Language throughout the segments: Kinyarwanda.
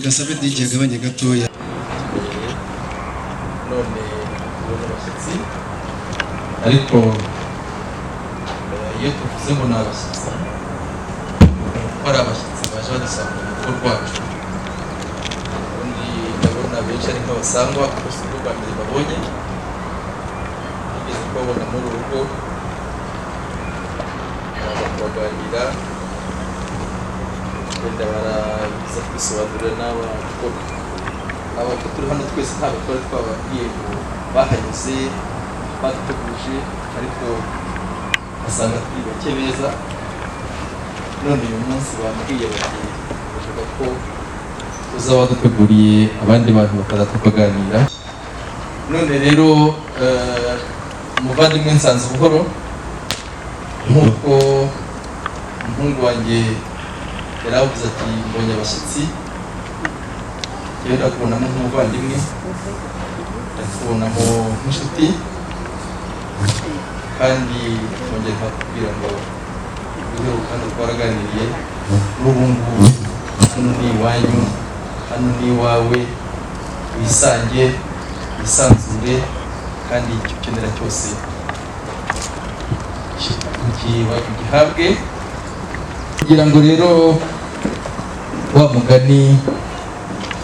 reka sabe DJ agabanye gatoya. None ubona abashyitsi ariko iyo tuvuze ngo ni abashyitsi ari abashyitsi baje badusanga mu rugo rwacu, ubundi ndabona benshi ari nk'abasangwa gusa ubwo bwa mbere babonye bigeze kubabona muri uru rugo bakabaganira wenda barabiza kwisobanurira n'abakuru turi hano twese ntabwo twari twababwiye ngo bahanyuze baduteguje ariko basanga turi bake beza. None uyu munsi bambwiye bati bavuga ko uza waduteguriye abandi bantu bakaza tukaganira. None rero umuvandimwe Nsanzubuhoro nk'uko umuhungu wanjye yaravuze ati mbonye abashyitsi, rero ndakubonamo nk'umuvandimwe, ndakubonamo nk'inshuti, kandi twongeye nkakubwira ngo uriho kandi twaraganiriye n'ubu ngubu hano ni iwanyu, hano ni iwawe, wisange wisanzure kandi icyo ukenera cyose ugihabwe, kugira ngo rero wa mugani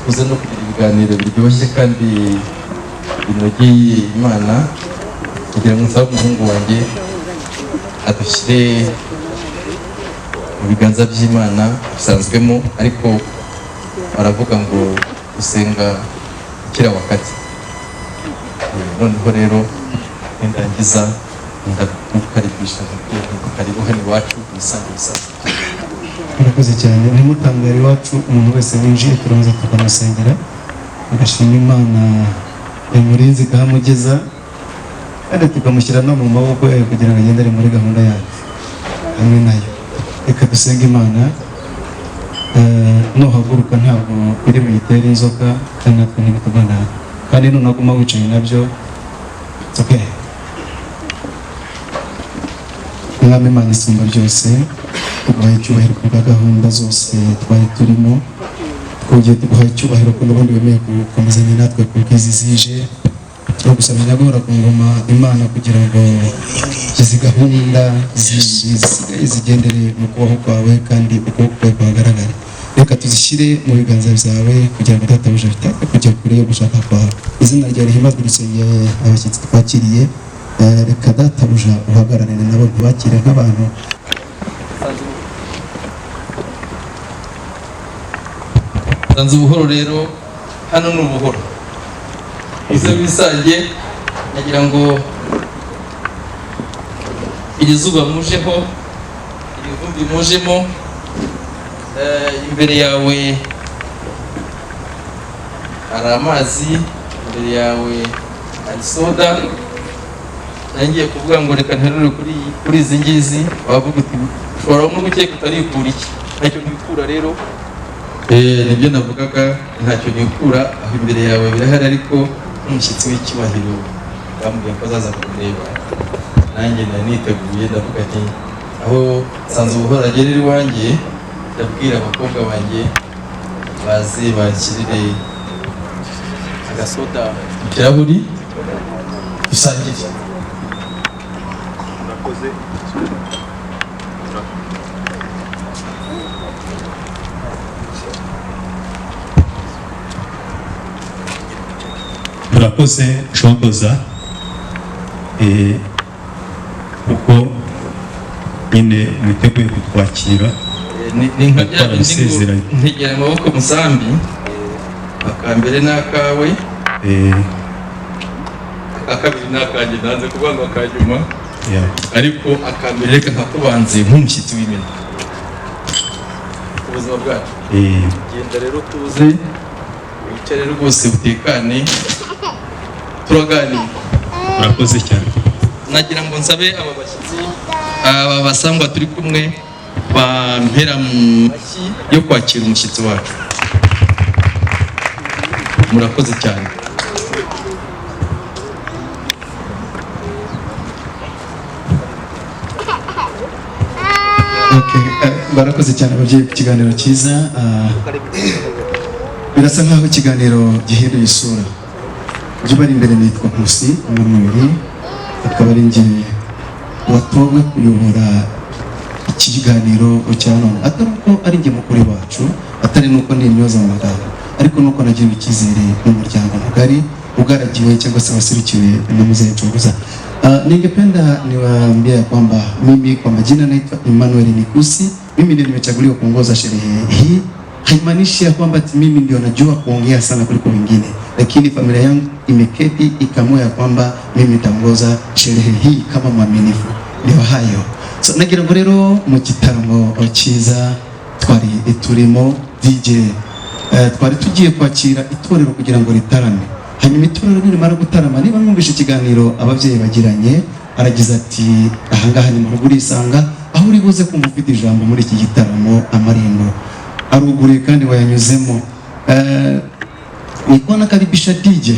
uze no kugira ibiganiro biryoshye kandi binogeye Imana, kugira ngo nsabe umuhungu wanjye adushyire mu biganza by'Imana bisanzwemo, ariko baravuga ngo gusenga ukira wakati. Noneho rero ndangiza ndagukaribisha karibu hano iwacu wisange wisanzwe. Murakoze cyane. Ntimutangare iwacu, umuntu wese winjiye turaza tukamusengera agashima Imana yamurinze ikahamugeza, kandi tukamushyira no mu maboko yayo kugira ngo agendere muri gahunda yacu hamwe nayo. Reka dusenge Imana. Nuhaguruka ntabwo uri buyitere inzoka kandi natwe ntibitugana, kandi nunaguma wicaye nabyo it's okay. Mwami Imana isumba byose, tuguhaye icyubahiro kubwa gahunda zose twari turimo, twongeye tuguhaye icyubahiro ko n'ubundi wemeye gukomezanya natwe kuko izi zije. Turagusaba nyagora ku ngoma Imana kugira ngo izi gahunda zisigaye zigendere mu kubaho kwawe kandi ukuboko kwawe kuhagaragare. Reka tuzishyire mu biganza byawe kugira ngo databuja bitapfe kujya kure yo gushaka kwawe. Izina ryawe rihimbazwe, dusengeye abashyitsi twakiriye. Reka databuja uhagararane nabo, ntibakire nk'abantu. Nsanzubuhoro rero hano ni ubuhoro, uze wisange. Nagira ngo iri zuba mujeho, iri vumbi mujemo, imbere yawe hari amazi, imbere yawe hari soda. Nangiye kuvuga ngo reka nterure kuri izi ngizi, wavuga uti ushobora no gukeka utarikura iki. Ntacyo nikura rero, nibyo navugaga, ntacyo nikura. Aho imbere yawe birahari, ariko nk'umushyitsi w'icyubahiro bambwiye ko azaza kureba, nanjye nari niteguye. Ndavuga nti aho Nsanzubuhoro agerera iwanjye, ndabwira abakobwa banjye baze bakirire agasoda mu kirahuri dusangire. Murakoze shokoza, kuko nyine mwiteguye kutwakira. Ni nka bya bindi ntegera amaboko musambi, akambere n'akawe, akabiri n'akanjye. Nanze kuvuga ngo akanyuma, ariko akambere reka nkakubanze nk'umushyitsi w'imena ubuzima bwacu. Genda rero tuze wicare rwose utekane, turaganira. Murakoze cyane. Nagira ngo nsabe aba bashyitsi, aba basangwa turi kumwe, bampera mu mashyi yo kwakira umushyitsi wacu. Murakoze cyane. Barakoze cyane ababyeyi ku kiganiro cyiza. birasa nkaho ikiganiro gihinduye isura. Ujye bari imbere nitwa Nkusi Emmanuel, akaba ari njye watowe kuyobora iki kiganiro cya none. Atari uko ari njye mukuru wacu, atari nuko ndi intyoza mu magambo, ariko nuko nagira icyizere n'umuryango mugari ugaragiwe cyangwa se wasirikiwe na Mzee Nchunguza. Ningependa niwaambia kwamba mimi kwa majina naitwa Emmanuel Nikusi. Mimi ndio nimechaguliwa kuongoza sherehe hii. Haimaanishi ya kwamba mimi ndio najua kuongea sana kuliko wengine, lakini familia yangu imeketi ikamua ya kwamba mimi nitaongoza sherehe hii kama mwaminifu. Ndio hayo. So nagira ngo rero mu gitaramo cyiza twari turimo DJ twari tugiye kwakira itorero kugira ngo ritarame. Hanyuma itorero nirimara gutarama, niba mwumvishe ikiganiro ababyeyi bagiranye, aragize ati ahangaha ni mu rugo urisanga, aho uri buze kumva ufite ijambo muri iki gitaramo amarembo aruguriye kandi wayanyuzemo. Nilikuwa nakaribisha DJ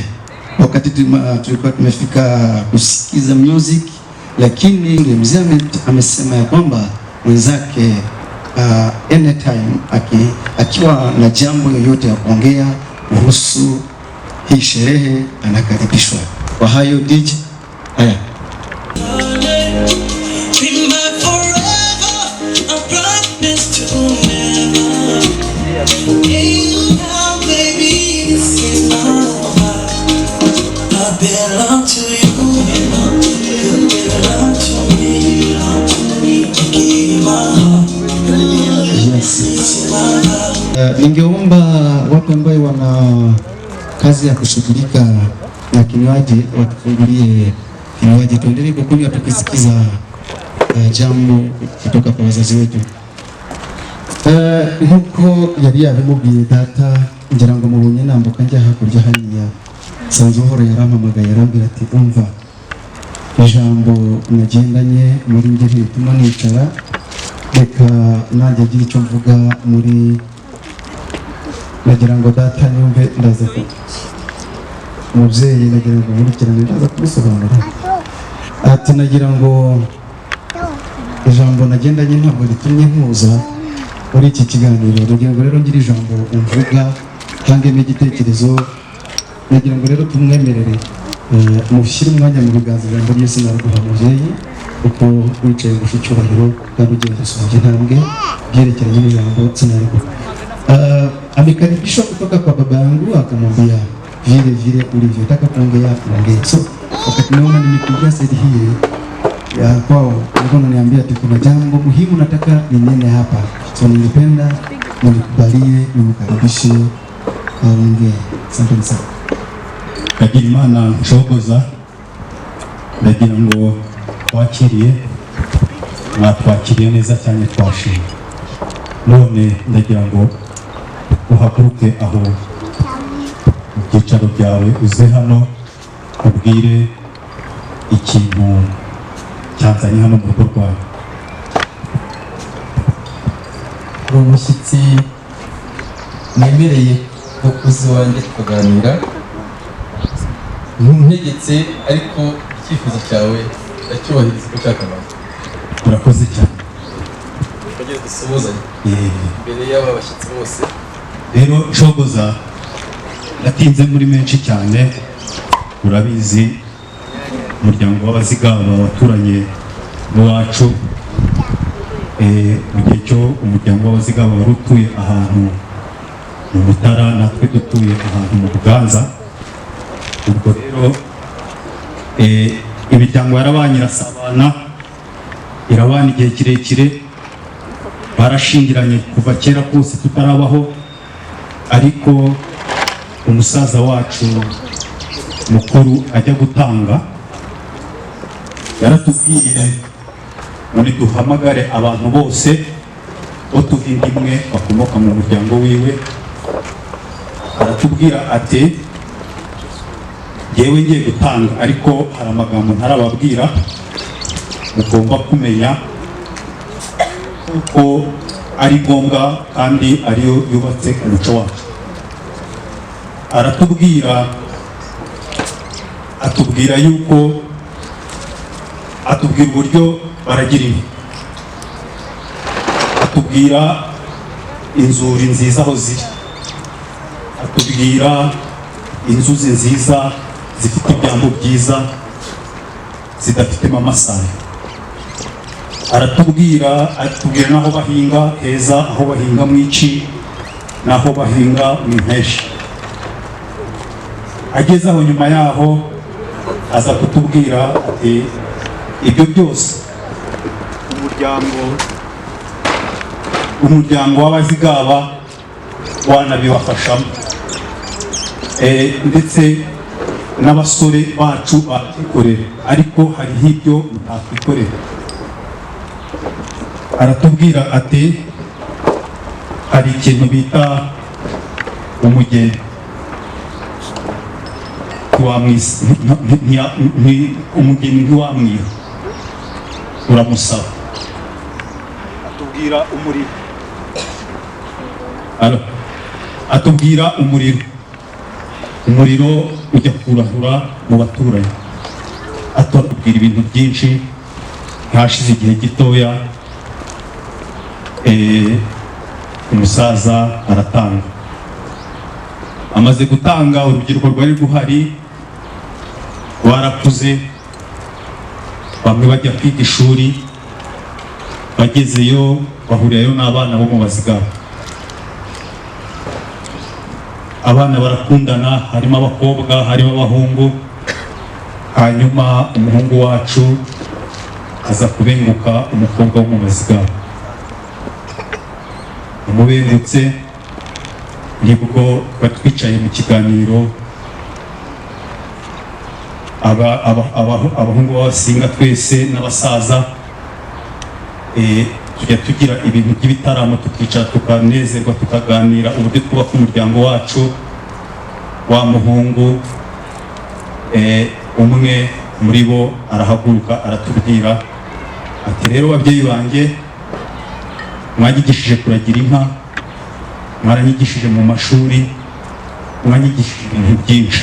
wakati tulikuwa tumefika kusikiza music, lakini mzee amesema ya kwamba mwenzake anytime akiwa na jambo yoyote ya kuongea kuhusu hii sherehe anakaribishwa. Kwa hayo DJ, haya. Ningeomba watu ambao wana kazi ya kushughulika na kinywaji watufungulie kinywaji, tuendelee kukunywa tukisikiza jambo kutoka kwa wazazi wetu. Nkuko yari yabimubwiye data, ngira ngo mubonye nambuka njya hakurya hariya, Sanzuhoro yarampamagaye arambwira ati umva ijambo nagendanye muri njye rituma nicara, reka nanjye agira icyo mvuga muri, nagira ngo data nyumve, ndaza ko umubyeyi nagira ngo nkurikirane ndaza kubisobanura. Ati nagira ngo ijambo nagendanye ntabwo ritumye nkuza muri iki kiganiro, nagira ngo rero ngira ijambo umvuga ntangemo igitekerezo, nagira ngo rero tumwemerere mushyire umwanya mu biganza ijambo ry'Yesu naraguha mubyeyi, uko wicaye mu cyubahiro kandi ugenda usubije intambwe byerekeranye n'ijambo sinariguha. Amekaribishwa kutoka kwa baba yangu, akamwambia vile vile ulivyotaka kuongea ongea. So wakati naona nimekuja sasa hii ya kwao, nilikuwa naniambia ati kuna jambo muhimu nataka ninene hapa, so ningependa mnikubalie nimkaribishe aongee. Asante sana. Kagimana Nchunguza, ndagira ngo twakiriye, mwatwakiriye neza cyane, twashimye. None ndagira ngo uhaguruke aho mu byicaro byawe, uze hano ubwire ikintu cyanzanye hano mu rugo rwawe. umushyitsi nemereye ko uzi wanjye tukaganira, ntuntegetse, ariko icyifuzo cyawe ndacyubahiriza uko cyakabaye. Urakoze cyane. Tugeze dusuhuzanye imbere y'aba bashyitsi bose. Rero Nchunguza, natinze muri menshi cyane, urabizi umuryango w'Abazigaba waturanye n'uwacu. Mu gihe cyo umuryango w'Abazigaba wari utuye ahantu mu Mutara, natwe dutuye ahantu mu Buganza. Ubwo rero imiryango yarabanye irasabana, irabana igihe kirekire, barashingiranye kuva kera kose tutarabaho, ariko umusaza wacu mukuru ajya gutanga yaratubwiye ngo duhamagare abantu bose bo tuvinda imwe bakomoka mu muryango wiwe. Aratubwira ati yewe ngiye gutanga, ariko hari amagambo ntarababwira mugomba kumenya kuko ari ngombwa kandi ariyo yubatse umuco wacu. Atubwira yuko atubwira uburyo baragira inka, atubwira inzuri nziza aho ziri, atubwira inzuzi nziza zifite ibyambo byiza zidafitemo amasaya, atubwira n'aho bahinga heza, aho bahinga mu ici n'aho bahinga mu impeshi. Ageze aho nyuma yaho aza kutubwira ati ibyo byose umuryango w'abazigaba wanabibafashamo, ndetse n'abasore bacu bakwikorera, ariko hariho ibyo mutakwikorera. Aratubwira ati hari ikintu bita umugeni, umugeni ntiwamwiha, uramusaba. Atubwira umuriro, atubwira umuriro ujya kurahura mu baturanyi. Atubwira ibintu byinshi. Hashize igihe gitoya umusaza aratanga. Amaze gutanga, urubyiruko rwari ruhari barakuze, bamwe bajya kwiga ishuri, bagezeyo bahurirayo n'abana bo mu bazigaba. Abana barakundana, harimo abakobwa, harimo abahungu. Hanyuma umuhungu wacu aza kubenguka umukobwa wo mu bazigaba. Umubengutse nibwo twari twicaye mu kiganiro, abahungu b'abasinga twese n'abasaza, tujya tugira ibintu by'ibitaramo, tukicara tukanezerwa, tukaganira uburyo twubaka umuryango wacu. Wa muhungu umwe muri bo arahaguruka aratubwira ati rero babyeyi banjye, mwanyigishije kuragira inka, mwaranyigishije mu mashuri, mwanyigishije ibintu byinshi,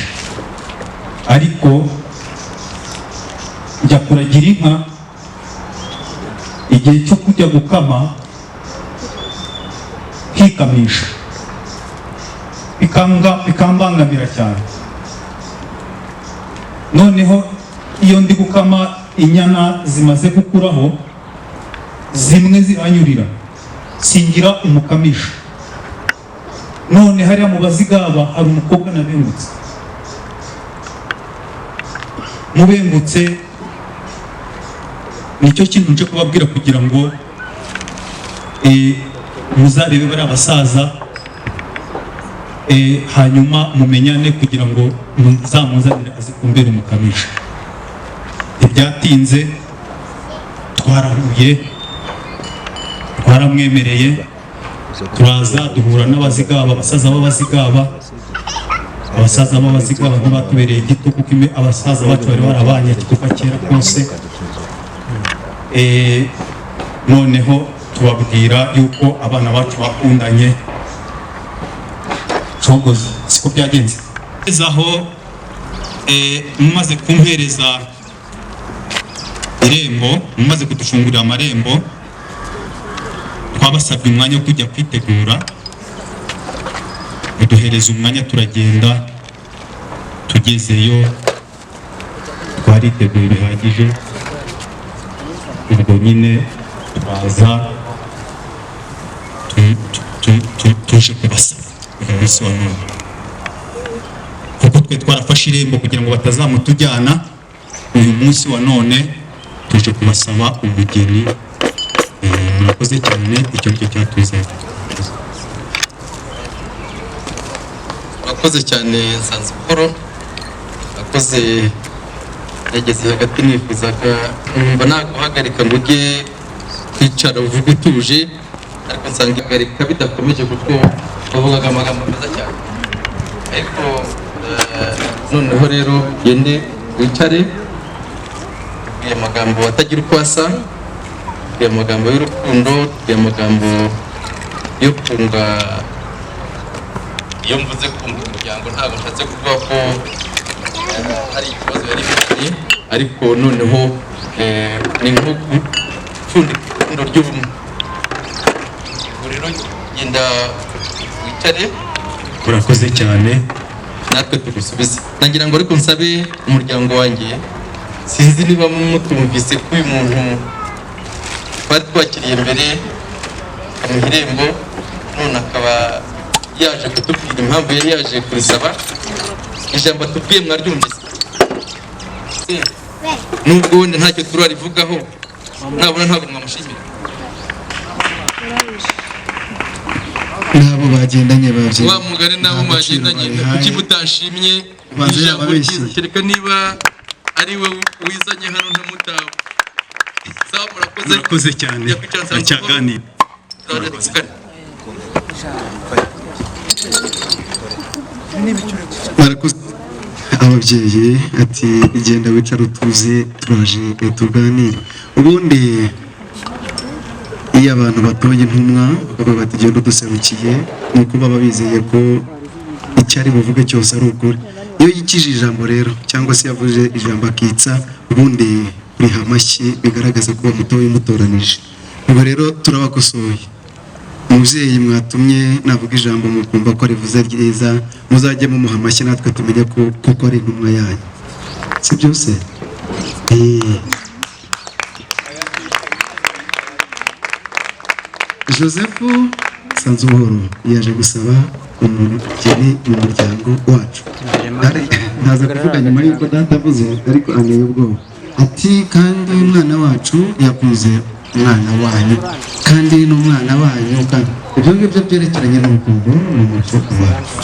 ariko njya kuragira inka, igihe cyo kujya gukama kwikamisha bikambangamira cyane. Noneho iyo ndi gukama inyana zimaze gukuraho, zimwe ziranyurira, singira umukamisha. None hariya mu bazigaba hari umukobwa nabengutse, mubengutse. Nicyo kintu nje kubabwira kugira ngo muzarebe bari abasaza, hanyuma mumenyane kugira ngo muzamuzanire aze kumbera umukamisha. Ntibyatinze, twarahuye, twaramwemereye, turaza duhura n'abazigaba, abasaza b'abazigaba. Abasaza b'abazigaba ntibatubereye gito, kuko abasaza bacu bari barabanye kuva kera kose. Noneho tubabwira yuko abana bacu bakundanye. Cogozi siko byagenze. Aho mumaze kumpereza irembo, mumaze kudufungurira amarembo, twabasabye umwanya wo kujya kwitegura. Muduhereza umwanya, turagenda. Tugezeyo twariteguye bihagije. Ubwo nyine turaza tuje kubasaba umunsi wa none, kuko twe twarafashe irembo kugira ngo batazamutujyana. Uyu munsi wa none tuje kubasaba umugeni. Murakoze cyane, icyo nicyo cyatuzanye. Murakoze cyane Nsanzimfura, murakoze. Yageze hagati nifuzaga numva naguhagarika ngo ujye kwicara uvuge utuje, ariko nsanga ihagarika bidakomeje kuko bavugaga amagambo meza cyane. Ariko noneho rero gende wicare, ubwiye amagambo atagira uko asa, ubwiye amagambo y'urukundo, ubwiye amagambo yo kunga. Iyo mvuze kunga umuryango ntabwo nshatse kuvuga ko hari ikibazo yari ifite, ariko noneho ni nko gupfundika ipfundo ry'ubumwe. Ubwo rero genda wicare, urakoze cyane. natwe tugusubize. Nagira ngo ariko nsabe umuryango wanjye, sinzi niba mutumvise ko uyu muntu twari twakiriye mbere mu irembo, none akaba yaje kutubwira impamvu yari yaje kurisaba. Ijambo atubwiye mwaryumvise, nubwo wenda ntacyo turarivugaho, nabona ntabwo mwamushimira. nabo bagendanye babyeyi Wa mugari nabo bagendanye, kuki mutashimye ijambo ryiza? Kereka niba ari we wizanye hano ntamutawe. Sawa, urakoze cyane. Acyaganira. barakoze ababyeyi ati genda wicara utuze turaje tuganire. Ubundi iyo abantu batoye intumwa baba bati genda uduserukiye, ni uko baba bizeye ko icyo ari buvuge cyose ari ukuri. Iyo yikije ijambo rero cyangwa se yavuze ijambo akitsa, ubundi biha amashyi bigaragaza ko bamutoye umutoranije. Ubwo rero turabakosoye, umubyeyi mwatumye navuga ijambo mukumva ko rivuze ryiza, muzajye mumuha amashyi natwe tumenye ko koko ari intumwa yanyu, si byose? Joseph Sanzubuhoro yaje gusaba umugeni mu muryango wacu. Ntaza kuvuga nyuma y'uko data avuze, ariko anteye ubwoba. Ati kandi umwana wacu yakuze umwana wanyu, kandi n'umwana wanyu, kandi ibyo ngibyo byerekeranye n'urukundo n'umuco wacu,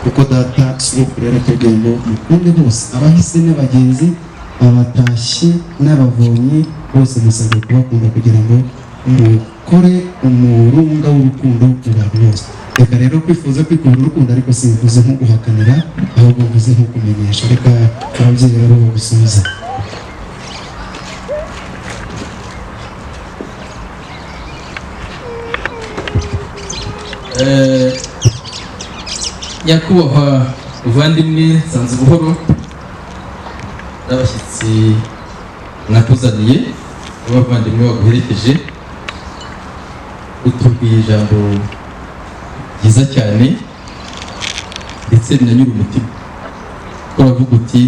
kuko data sogokuru yaratubwiye ngo mukunde bose, abahise n'abagenzi, abatashyi n'abavomyi, bose musabwe kubakunda kugira ngo mukore umurunga w'urukundo ku bantu bose. Reka rero kwifuza kwikunda urukundo, ariko simvuze nko guhakanira, ahubwo mvuze nko kumenyesha. Reka ababyeyi rero babisubize. Nyakubahwa muvandimwe Sanzubuhoro n'abashyitsi mwatuzaniye, n'abavandimwe baguherekeje, utubwiye ijambo ryiza cyane ndetse rinanyura umutima. Uravuga uti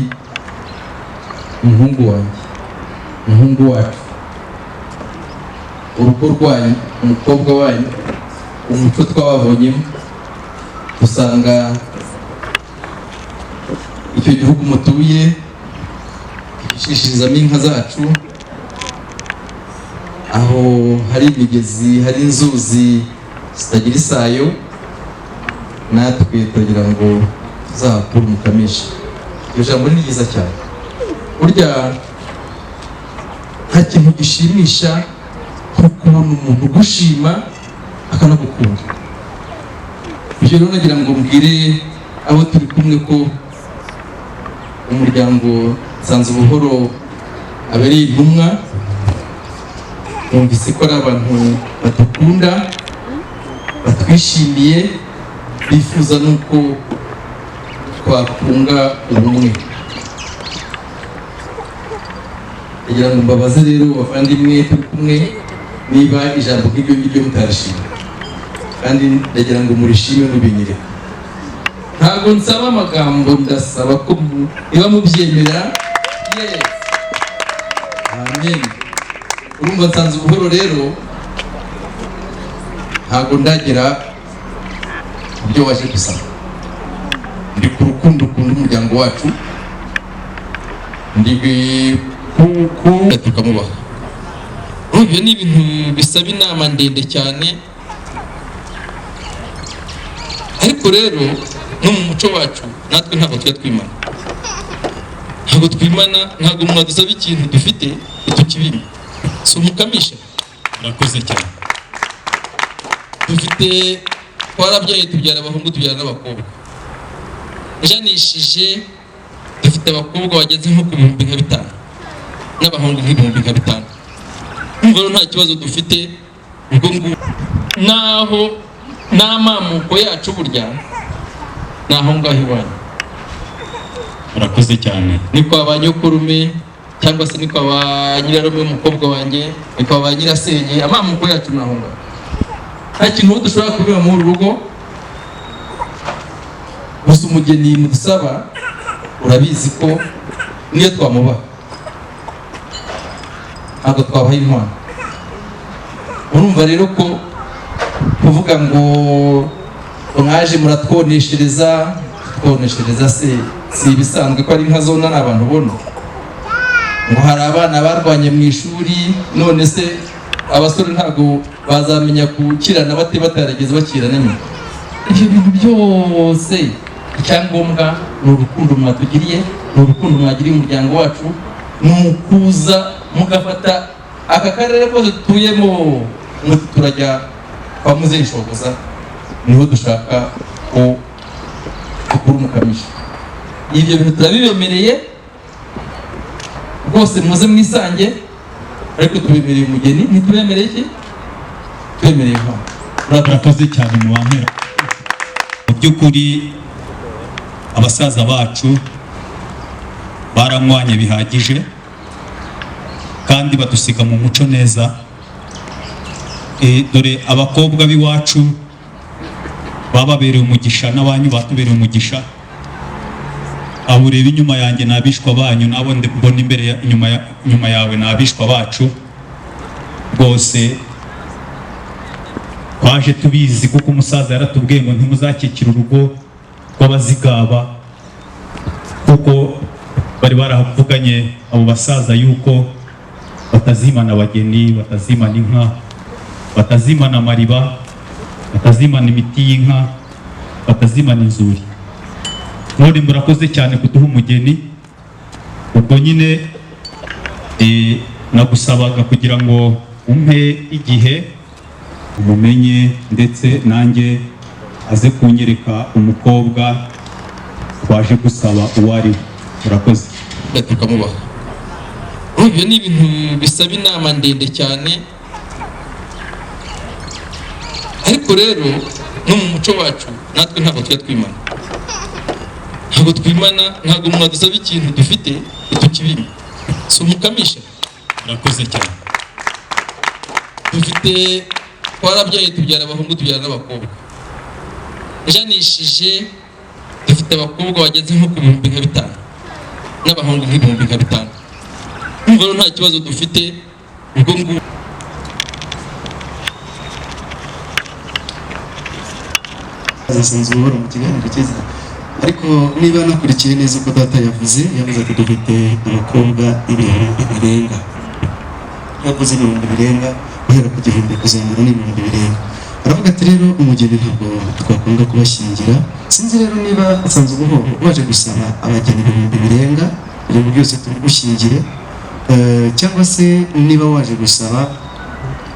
umuhungu wanjye, umuhungu wacu, urugo rwanyu, umukobwa wanyu, umuco twababonyemo, usanga icyo gihugu mutuye gishishirizamo inka zacu, aho hari imigezi, hari inzuzi zitagira isayo, natwe tugira ngo tuzahakure umukamisha. Iryo jambo ni ryiza cyane. Burya nta kintu gishimisha nko kubona umuntu ugushima akanagukunda. Ibyo rero nagira ngo mbwire abo turi kumwe ko umuryango Sanzubuhoro abereye intumwa. Numvise ko ari abantu badukunda, batwishimiye, bifuza nuko twakunga ubumwe. Kugira ngo mbabaze rero bavandimwe turi kumwe, niba ijambo nk'iryo ngiryo mutarishima, kandi ndagira ngo murishime mubinyire. Ntabwo nsaba amagambo, ndasaba ko niba mubyemera. Yes, amen. Urumva Sanzubuhoro rero ntabwo ndagera ibyo waje gusaba. Ndi ku rukundo ukunda umuryango wacu, ndi kuko tukamubaha. Ibyo ni ibintu bisaba inama ndende cyane, ariko rero no mu muco wacu natwe ntabwo tujya twimana. Ntabwo twimana, ntabwo umuntu adusaba ikintu dufite tukibima. Si umukamisha. Urakoze cyane. Dufite twarabyaye, tubyara abahungu, tubyara n'abakobwa. Janishije dufite abakobwa bageze nko ku 5,000 n'abahungu nk'ibihumbi 5,000. Umva rero nta kibazo dufite, ubwo naho n'amamuko yacu burya naho ngaho iwanyu. Urakoze cyane. Ni kwa ba nyokurume, cyangwa se ni kwa ba nyirarume w'umukobwa wanjye, ni kwa ba nyirasenge, amamuko yacu naho ngaho. Nta kintu dushobora kubiba muri rugo gusa umugeni mudusaba urabizi ko niyo twamubaha ntabwo twabaha inkwano. Urumva rero ko kuvuga ngo mwaje muratwoneshereza, twoneshereza se si ibisanzwe ko ari inka zona n'abantu bona ngo hari abana barwanye mu ishuri, none se abasore ntabwo bazamenya gukirana bate batarageze bakirana nyine. Ibyo bintu byose icyangombwa ni urukundo mwatugiriye, ni urukundo mwagiriye umuryango wacu, ni ukuza mugafata aka karere kose dutuyemo turajya kwa muzehe Shogoza, niho dushaka ko dukura umukamisha. Ibyo bintu turabibemereye rwose, muze mwisange, ariko tubemereye umugeni, ntitubemereye iki? Tubemereye inkwano. Murakoze cyane mu bampera. Mu by'ukuri abasaza bacu baramwanye bihagije kandi badusiga mu muco neza. Dore abakobwa b'iwacu bababereye umugisha, n'abanyu batubereye umugisha. Abo ureba inyuma yanjye ni abishwa banyu, nabo ndi kubona imbere inyuma yawe ni abishwa bacu. Rwose twaje tubizi kuko umusaza yaratubwiye ngo ntimuzakikira urugo rw'abazigaba, kuko bari barahavuganye abo basaza yuko batazimana abageni, batazimana inka, batazimana amariba, batazimana imiti y'inka, batazimana inzuri. None murakoze cyane kuduha umugeni. Ubwo nyine nagusabaga kugira ngo umpe igihe umumenye, ndetse nanjye aze kunyereka umukobwa twaje gusaba uwo ari we. Murakoze. Tukamubaha. Ibyo ni ibintu bisaba inama ndende cyane, ariko rero no mu muco wacu natwe ntabwo tujya twimana, ntabwo umuntu adusaba ikintu dufite tukibima. Si umukamisha. Murakoze cyane. Dufite twarabyaye, tubyara abahungu tubyara n'abakobwa. Janishije dufite abakobwa bageze nko ku 5,000 n'abahungu nk'ibihumbi 5,000. Umva rero nta kibazo dufite. Ubwo ngo azasanzwe ubora mu kiganiro cyiza, ariko niba nakurikiye neza uko data yavuze ati dufite abakobwa ibihumbi birenga. Yavuze ibihumbi birenga guhera ku gihumbi kuzamura n'ibihumbi birenga. Aravuga ati rero umugeni ntabwo twakwanga kubashyingira. Sinzi rero niba asanzwe waje gusaba abageni ibihumbi birenga ibintu byose tubigushyingire, cyangwa se niba waje gusaba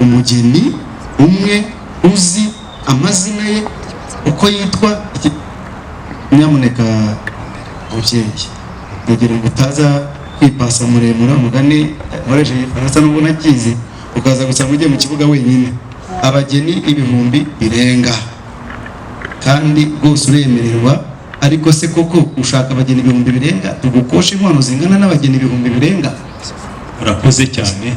umugeni umwe uzi amazina ye uko yitwa. Nyamuneka mubyeyi, kugira ngo utaza kwipasa muremure umugani nkoresha igifaransa n'ubwo nakizi, ukaza gusanga ugiye mu kibuga wenyine. Abageni ibihumbi birenga kandi rwose uremererwa. Ariko se koko ushaka abageni ibihumbi birenga tugukosha inkwano zingana n'abageni ibihumbi birenga? Murakoze cyane.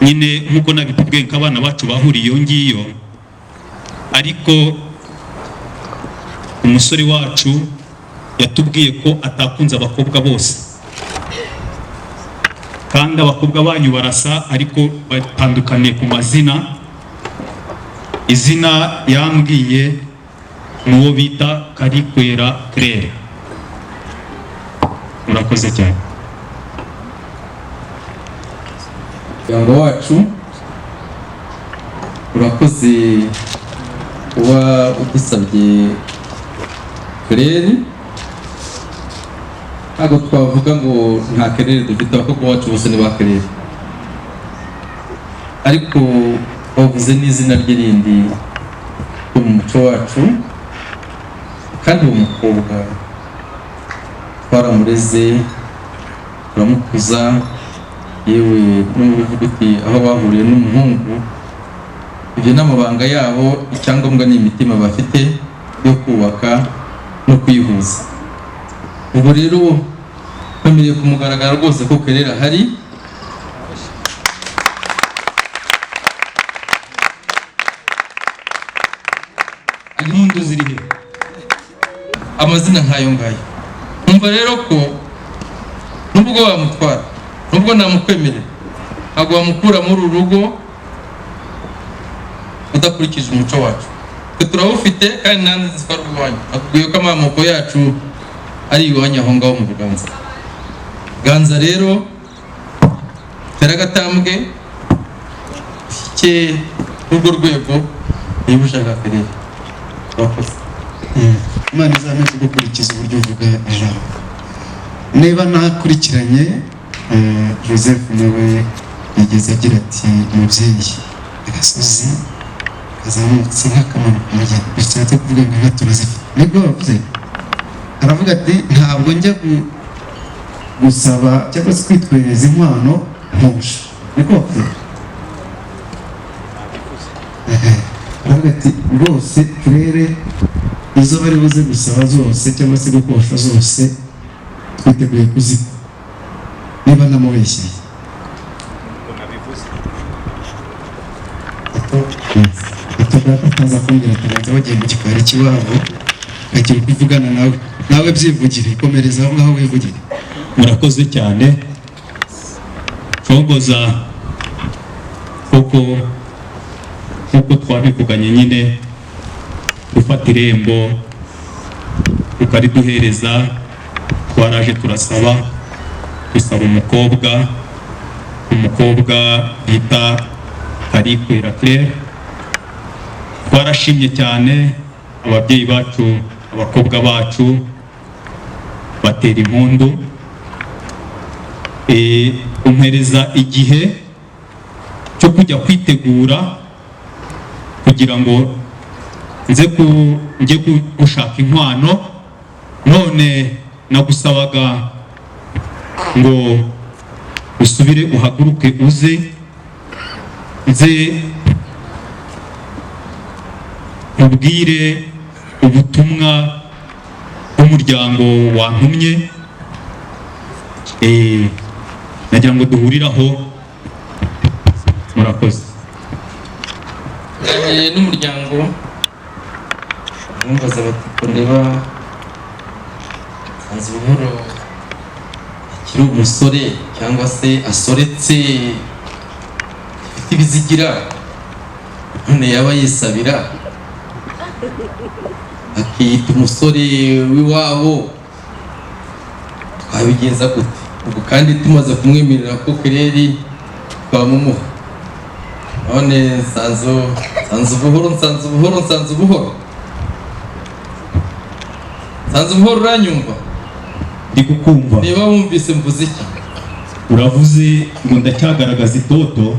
Nyine nk'uko nabitubwiye ko abana bacu bahuriye iyo ngiyo, ariko umusore wacu yatubwiye ko atakunze abakobwa bose, kandi abakobwa banyu barasa ariko batandukaniye ku mazina. Izina yambwiye ni uwo bita Karikwera Claire. Murakoze cyane. umuryango wacu urakoze kuba udusabye Claire. Ntabwo twavuga ngo nta Claire dufite, abakobwa bacu bose ni ba Claire, ariko bavuze n'izina rye rindi ryo mu muco wacu. Kandi uwo mukobwa twaramureze, turamukuza, yewe n'uvuga uti aho bahuriye n'umuhungu. Ibyo n'amabanga yabo, icyangombwa ni imitima bafite yo kubaka no kwihuza. Ubwo rero twemereye kumugaragara rwose ko Claire ahari. Umuntu impundu ziri he? amazina nk'ayo ngayo. Umva rero ko nubwo wamutwara, nubwo namukwemerera, ntabwo wamukura muri uru rugo udakurikije umuco wacu. Twe turawufite kandi nanze zitwara iwanyu. Nakubwiye ko amamoko yacu ari iwanyu aho ngaho mu Buganza. Ganza rero tera agatambwe ke urwo rwego niba ushaka kureba. Wakoze. Imana izameze gukurikiza uburyo uvuga ijambo. Niba nakurikiranye Joseph nawe yigeze agira ati umubyeyi agasozi kazamutse nk'akamanuka umugeni, bishatse kuvuga ngo inka turazifite. Nibwo bavuze, aravuga ati ntabwo njya gusaba cyangwa se kwitwereza inkwano mpusha. Niko bavuze. Aravuga ati rwose turere izo bari buze gusaba zose cyangwa se gukosha zose twiteguye kuziba niba namubeshyeye. Ataza kumbwira atabanza bagiye mu gikari cy'iwabo akagira uko uvugana nawe byivugire, komereza aho ngaho wivugire. Murakoze cyane. Cogoza kuko twabivuganye nyine dufata irembo tukariduhereza, twaraje turasaba umukobwa bita Karikwera Claire. Twarashimye cyane, ababyeyi bacu, abakobwa bacu batera impundu. Umpereza igihe cyo kujya kwitegura kugira ngo njye gushaka inkwano. None nagusabaga ngo usubire uhaguruke uze nze ubwire ubutumwa bw'umuryango wantumye. Nagira ngo duhuriraho. Murakoze. N'umuryango bambaza bati kureba Nsanze Buhoro akiri umusore cyangwa se asoretse afite ibizigira, none yaba yisabira akiyita umusore w'iwabo, twabigenza gute? Ubwo kandi tumaze kumwemerera ko Claire twamumuha. None Nsanze Buhoro uranyumva? Ndi kukumva. Niba wumvise mvuze iki? Uravuze ngo ndacyagaragaza itoto.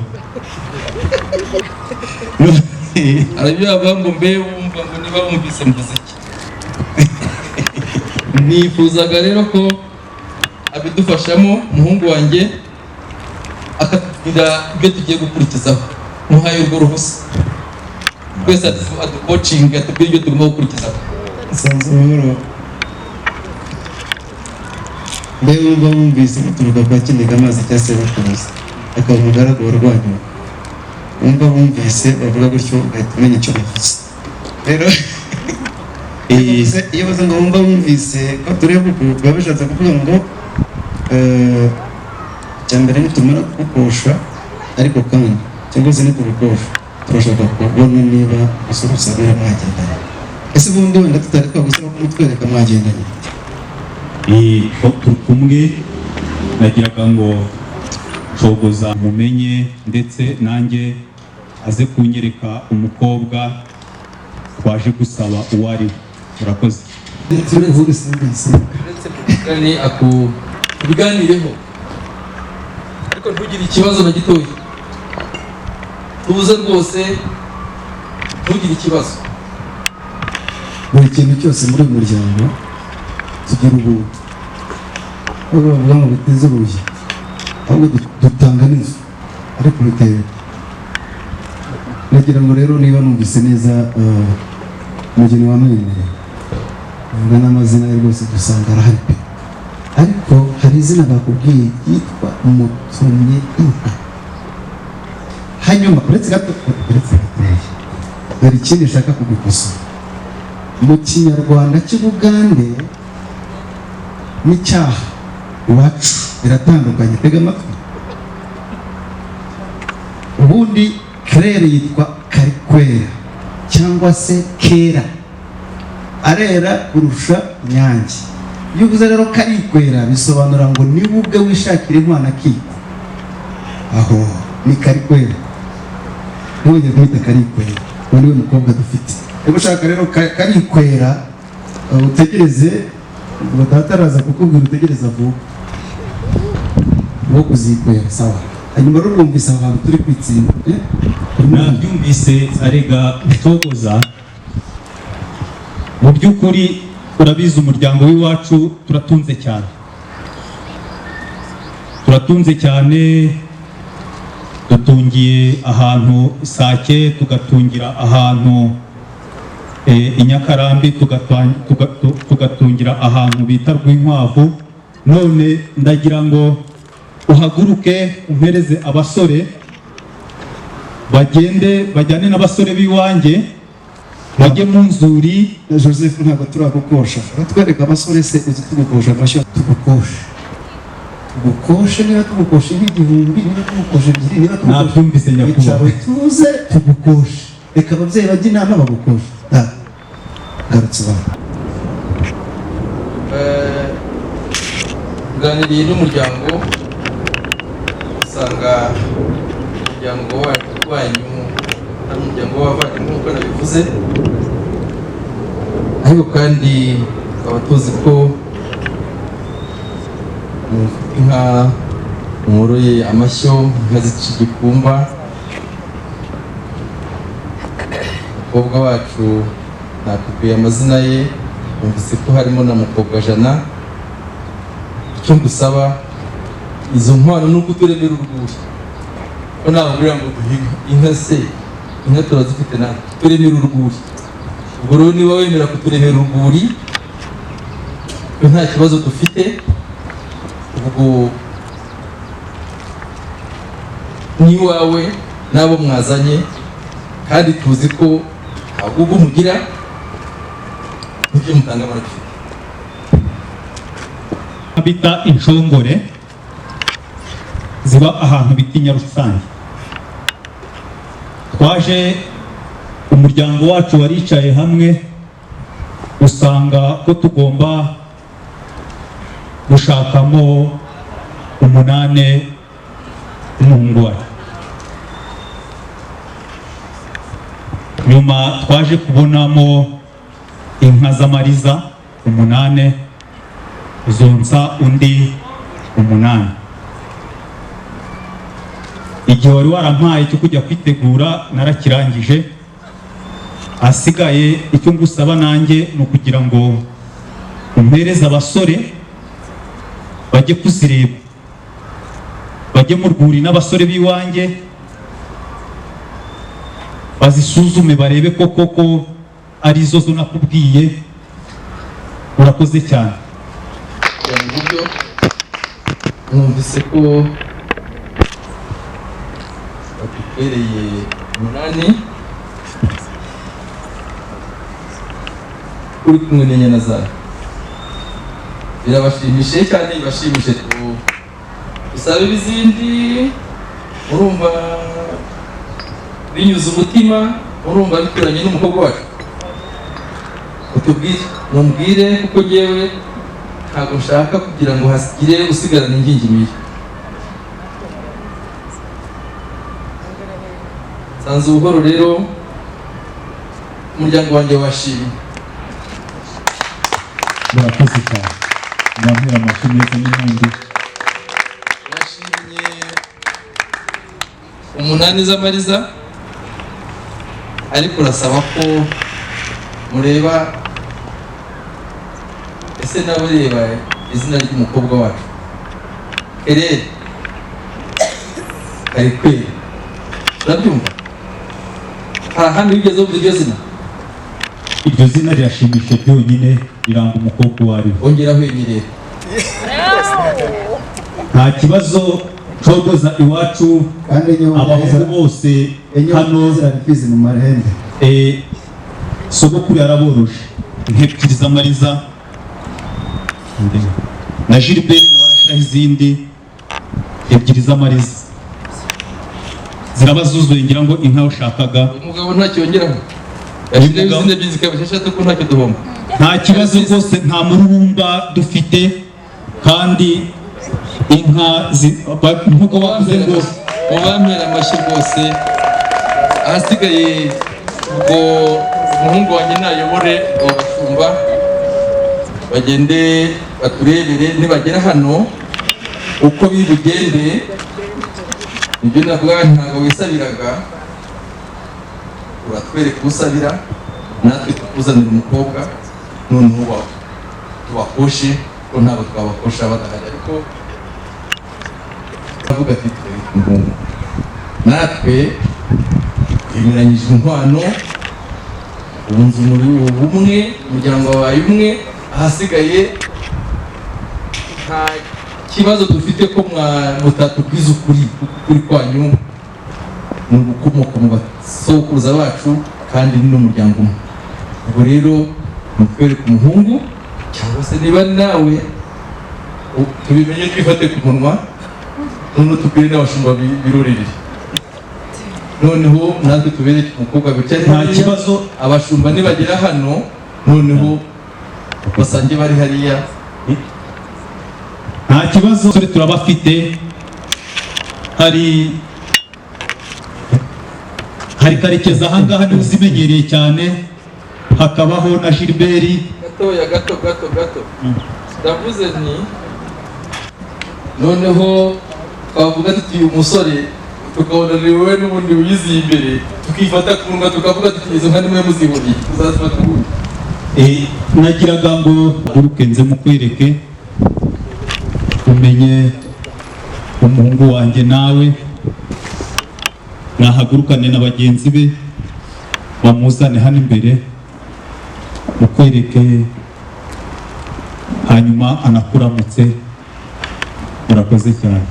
Arabyaba ngo mbe wumva ngo niba wumvise mvuze iki? Nifuzaga rero ko abidufashamo umuhungu wanjye akatubwira ibyo tugiye gukurikizaho. Muhaye urwo ruhusa, twese adukocinga atubwire ibyo tugomba gukurikizaho. Nsanze Buhoro, mbe wumva wumvise muturuka kwa Kinega amazi cyangwa se bakubuza akaba umugaragu warwanyu, wumva wumvise bavuga gutyo ugahita umenya icyo bivuze. Rero iyo baza ngo wumva wumvise ko tureba uku biba bishatse kuvuga ngo icya mbere nitumara kugukosha, ariko kandi cyangwa se nikubikosha turashaka kubona niba usurutse mwagendanye. Ese ubundi wenda tutari twagusaba kumutwereka mwagendanye? Turi kumwe. Nagiraga ngo Cogoza mumenye ndetse nanjye aze kunyereka umukobwa twaje gusaba uwo ari we. Murakoze. Tubiganireho ariko ntugire ikibazo na gitoya, tuze rwose ntugire ikibazo. Buri kintu cyose muri uyu muryango tugira ubuntu. Bavuga ngo biteze urugi, ahubwo dutanga n'inzu ariko biteye. Nagira ngo rero niba numvise neza umugeni wamwemereye uvuga n'amazina ye rwose dusanga arahari pe, ariko hari izina bakubwiye yitwa Mutumye Inka. Hanyuma uretse gato hari ikindi nshaka kugukosora. mu kinyarwanda cy'Ubugande n'icyaha iwacu biratandukanye. Tega amatwi. Ubundi Claire yitwa Karikwera cyangwa se Kera, arera kurusha Nyange. Iyo uvuze rero Karikwera bisobanura ngo ni ubwe wishakira inkwano akiko. Aho ni Karikwera. Ntujye kwita Karikwera, uwo niwe mukobwa dufite. Ego ushaka rero Karikwera, utegereze batataraza kukubwira, utegereza vuba wo kuzikwera. Sawa, hanyuma rero urumvise abantu turi kwitsinda. Nabyumvise arega Cogoza, mu by'ukuri urabizi umuryango w'iwacu turatunze cyane, dutungiye ahantu Sake, tugatungira ahantu i Nyakarambi, tugatungira ahantu bita Rwinkwavu. None ndagira ngo uhaguruke umpereze abasore bajyane n'abasore b'iwanjye bajye mu nzuri. Joseph ntabwo turagukosha, uratwereka abasore se uzi tugukosha amashyo. Tugukoshe niba tugukoshe nk'igihumbi, niba tugukoshe ebyiri, niba tugukoshe. Nabyumvise nyakubahwa. Tuze tugukoshe, reka ababyeyi bajye inama bagukoshe. Garutse bana. Ganiriye n'umuryango, usanga umuryango wanyu ari umuryango w'abavandimwe nk'uko nabivuze, ariko kandi tukaba tuzi ko mufite inka mworoye amashyo, inka zica igikumba. Umukobwa wacu nakubwiye amazina ye, numvise ko harimo na Mukobwa Jana. Icyo ngusaba, izo nkwano nuko uturemera urwuri, ko nababwira ngo duhinga inka se, inka turazifite natwe, turemera urwuri. Ubwo rero niba wemera kuturemera urwuri, nta kibazo dufite. Ubwo ni wawe n'abo mwazanye, kandi tuzi ko ahubwo mugira n'ibyo mutanga barabifite. Bita inshongore ziba ahantu bita Nyarusange. Twaje umuryango wacu waricaye hamwe, usanga ko tugomba gushakamo 8 umuhungu wacu. Nyuma twaje kubonamo inka z'amariza 8, zonsa undi 8. Igihe wari warampaye cyo kujya kwitegura narakirangije, asigaye icyo ngusaba nanjye ni ukugira ngo umpereze abasore bajye kuzireba, bajye mu rwuri n'abasore b'iwanjye bazisuzume, barebe ko koko arizo zo nakubwiye. Urakoze cyane. Mu buryo numvise ko bakwereye 8 uri kumwe n'inyana zawe, birabashimishije cyane, bibashimishe. Usabe ibizindi, urumva binyuze umutima, urumva bituranye n'umukobwa wacu. Utubwire, mumbwire, kuko ngewe ntabwo nshaka kugira ngo hasigire usigarana ingingimira. Sanze ubuhoro rero, umuryango wanjye washimye. Murakoze cyane. Namwe amashyi meza n'impundu. Washimye 8 z'amariza, ariko urasaba ko mureba ese nawe reba izina ry'umukobwa wacu Claire Karikwera. Urabyumva? Ahandi wigeze uvuga iryo zina? Iryo zina rirashimisha byonyine, riranga umukobwa wari. Ongeraho inyerera. Nta kibazo. Cogoza iwacu abahungu bose hano zirabifize mu marembe. sogokuru yaraboroshe, nk'ebyiri z'amariza na Gilbert nawe arashiraho izindi ebyiri z'amariza ziraba zuzuye ngira ngo inka ushakaga. Umugabo ntacyongeraho yashyizeho izindi ebyiri zikaba esheshatu ko ntacyo duhomba. Nta kibazo rwose, nta mururumba dufite kandi inka nk'uko bavuze ngo mubampera amashyi rwose. Ahasigaye ubwo umuhungu wanjye nayobore abashumba bagende baturebere, nibagera hano uko bibugende ibyo navuga ntabwo wisabiraga, uratwereka usabira natwe tukuzanira umukobwa noneho tubakoshe ko ntabwo twabakosha badahari, ariko avuga ati umuhungu natwe twemeranyije inkwano ubunze ubumwe, umuryango wabaye umwe. Ahasigaye nta kibazo dufite ko mutatubwiza ukuri kwanyu ni ugukomoka mu basokuruza bacu kandi n'umuryango umwe. Ubwo rero mutwereke umuhungu cyangwa se niba nawe tubimenye twifate ku munwa, noneho tubwire n'abashumba birorerere, noneho natwe tubereke umukobwa bicaye. Nta kibazo, abashumba nibagera hano noneho basange bari hariya. Nta kibazo, turabafite. Hari Karekezi ahangaha niwe uzimenyereye cyane, hakabaho na Gilbert. Gato ndavuze nti noneho twavuga tuti uyu musore tukabona ni wowe n'ubundi wiyiziye imbere, tukifata ku munwa tukavuga tuti izo nka nimwe muziburiye tuzazifata ubundi. Nagiraga ngo uruke nze mukwereke umenye umuhungu wanjye, nawe nahagurukane na bagenzi be bamuzane hano imbere mukwereke, hanyuma anakuramutse. Murakoze cyane,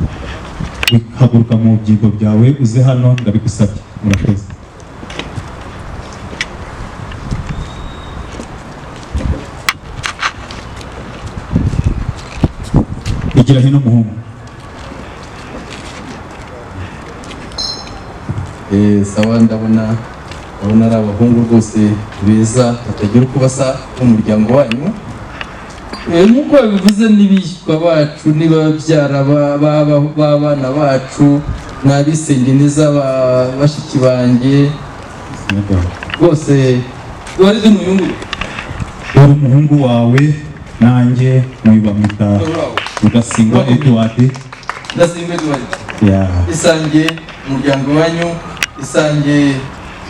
haguruka mu byimbo byawe uze hano ndabigusabye. Murakoze. Igira hino muhungu. Sawa, ndabona ari abahungu rwose beza batagira uko basa n'umuryango wanyu. Nk'uko babivuze n'ibishywa bacu nibabyara b'abana bacu n'abisenge n'iz'abashiki banjye rwose wari n'umuyungu. Uri umuhungu wawe nanjye mwibamwita Rudasingwa Edouard. Isange umuryango wanyu, isange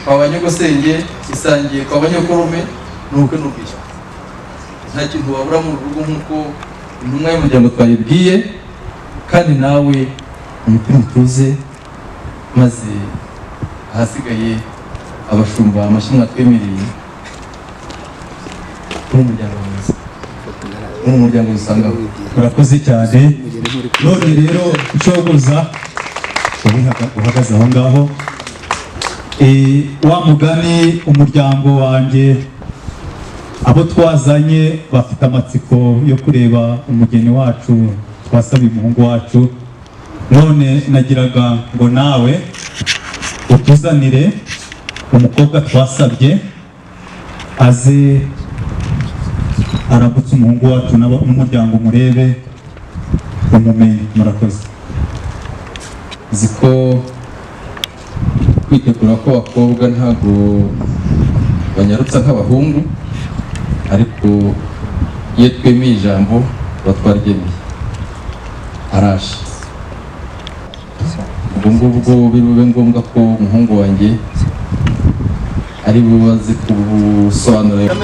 kwa banyogosenge, isange kwa banyokurume, nuko n'ubwishyu. Nta kintu wabura mu rugo nk'uko intumwa y'umuryango twayibwiye, kandi nawe umutima utuze, maze ahasigaye abashumba amashyi mwatwemereye n'umuryango mwiza, n'umuryango dusangaho. Murakoze cyane. None rero ucogoza uhagaze aho ngaho, wa mugani umuryango wanjye abo twazanye bafite amatsiko yo kureba umugeni wacu twasabiye umuhungu wacu. None nagiraga ngo nawe utuzanire umukobwa twasabye aze aramutse umuhungu wacu n'umuryango murebe umumenye. Murakoze. Ziko kwitegura ko abakobwa ntabwo banyarutsa nk'abahungu, ariko iyo twemeye ijambo tuba twaryemeye. Araje ubwo ngubwo bibe ngombwa ko umuhungu wanjye ari bubaze kubusobanurira.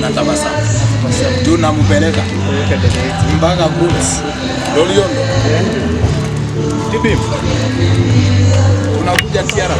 anatabasamu. Tunampeleka mpaka kule Loliondo. Tibi. Tunakuja Tiara.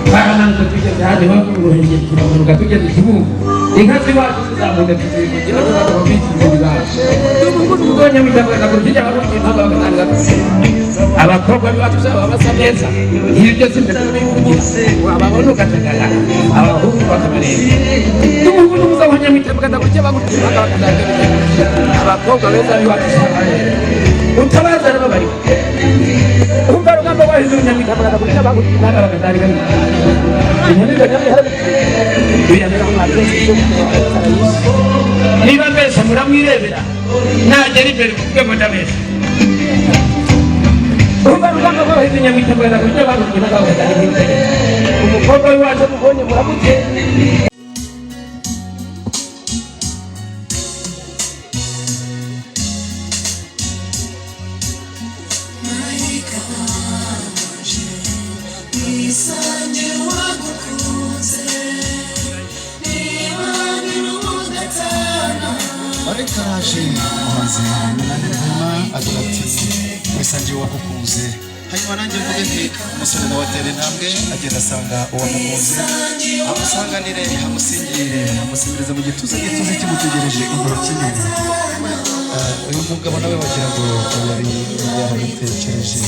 Bagaimana ketika ada waktu berhenti kita ketika disibuk ingat waktu kita boleh kita juga tunggu bukannya minta mereka berjaya harus kita bawa ke apa program waktu saya apa biasa hidup jadi apa perlu kata kata apa hukum apa tunggu hanya minta mereka berjaya bangun kita bawa ke apa program waktu saya untuk apa baik baru kan bawa hidupnya minta mereka berjaya bangun kita bawa ke tadi kan ini banyak hal yang orang mati ini bangsa semuram ini beda nah jadi berkepada beda baru kan bawa hidupnya minta mereka berjaya bangun kita bawa ke tadi umur kau wajah pokoknya murabut Karaje muhanzi Minani Rwema agira ati wisangiye wakukunze hanyuma nanjye mvuge nti umusore nawe atera intambwe agenda asanga uwamukunze amusanganire amusingire amusingiriza mu gituza kimutegereje imbere kinini uyu mugabo nawe wagira ngo yari yaramutekereje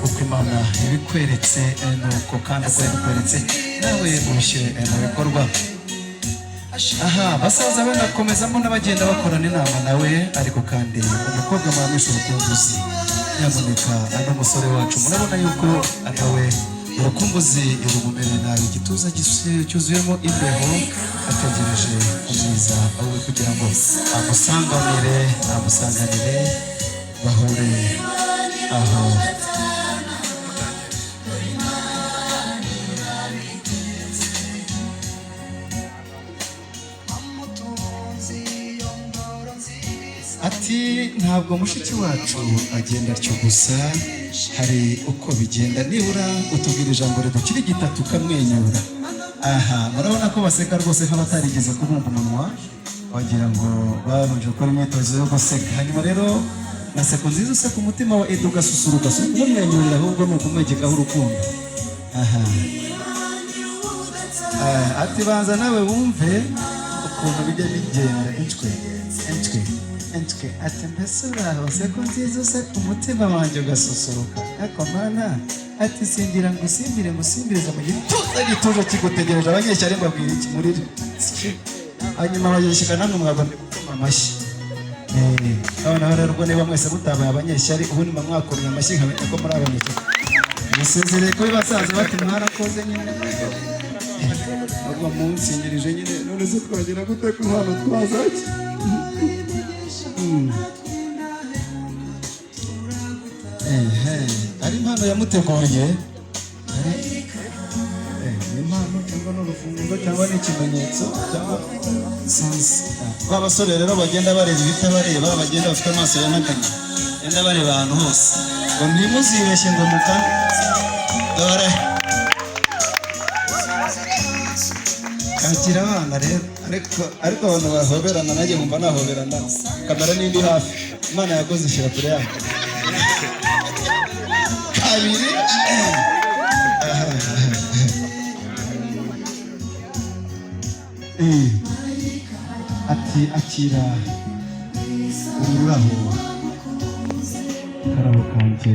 uko Imana ibikweretse nuko kandi uko yabikweretse nawe ubishyire mu bikorwa. Aha basaza be nakomezamo n'abagenda bakorana inama nawe ariko kandi umukobwa mwamisha urukumbuzi nyamuneka ano musore wacu murabona yuko nawe urukumbuzi urumumere nabi igituza cyuzuyemo imbeho ategereje umwiza awe kugira ngo amusanganire bahure aho ati ntabwo mushiki wacu agenda atyo gusa hari uko bigenda nibura utubwira ijambo ridukiri gitatu kamwenyura. Aha murabona ko baseka rwose nk'abatarigeze kubumva umunwa wagira ngo babanje gukora imyitozo yo guseka hanyuma rero naseko nziza useka umutima wa Edu gasusuruka si ukumwenyurira ahubwo ni ukumwegekaho urukundo. Aha ati banza nawe wumve ukuntu bijya bigenda Entwe ati mbese uraho seko nziza useka umutima wanjye ugasusuruka ariko mana ati singira ngo musimbirize mu gituza gituje kigutegereje abanyeshyari mbabwira iki murire hanyuma abanyeshyaka namwe mwabone gukoma amashyi abana rero ubwo niba mwese mutabaye abanyeshyari ubundi mba mwakomye amashyi nkabona ko muri abanyeshyari musezereye ko basaza bati mwarakoze nyine ubwo munsingirije nyine none se twagira gute ko hano twazaki ari impano yamuteguye impano cyangwa n'urufunguzo cyangwa n'ikimenyetso cyangwa sinzi babasore rero bagenda bareba ibitabareba bagenda bafite amaso yanaganye bagenda bareba ahantu hose ngo ntimuzibeshye ngo mukane dore kakira abana rero ariko abantu bahoberana nanjye nkumva nahoberana kamera n'indi hafi Imana yakoze ishyira kure yaho abiri ati akira ururabo karabo kanjye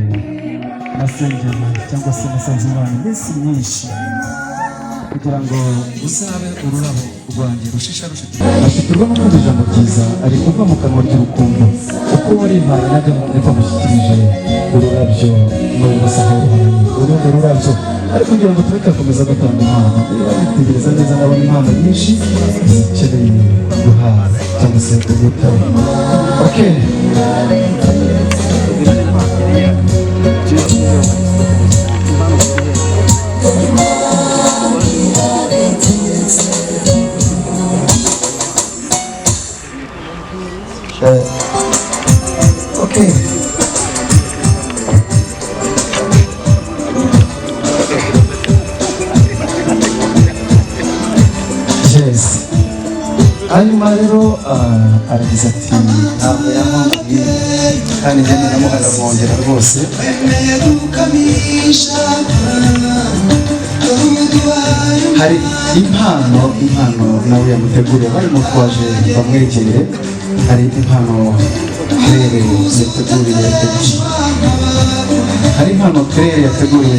nasengeye cyangwa se nasanze Imana iminsi myinshi kugira ngo uzabe ururabo rwanjye rushisha rushita afite no kumva ijambo ryiza ari kuva mu kanwa ry'urukundo uko wari impano najya ariko mushyikirije ururabyo n'umusahuro urundi rurabyo ariko kugira ngo tureke akomeza gutanga impano niba bitegereza neza ndabona impano nyinshi zikeneye guhaha cyangwa se kugutara okay. Okay. Yes. Hanyuma rero aragize ati ntabwo yamwambwiye kandi njye ndamuhaga mwongera rwose hari impano nawe yamuteguriye barimo twaje bamwegere hari impano Claire yateguriye hari impano Claire yateguriye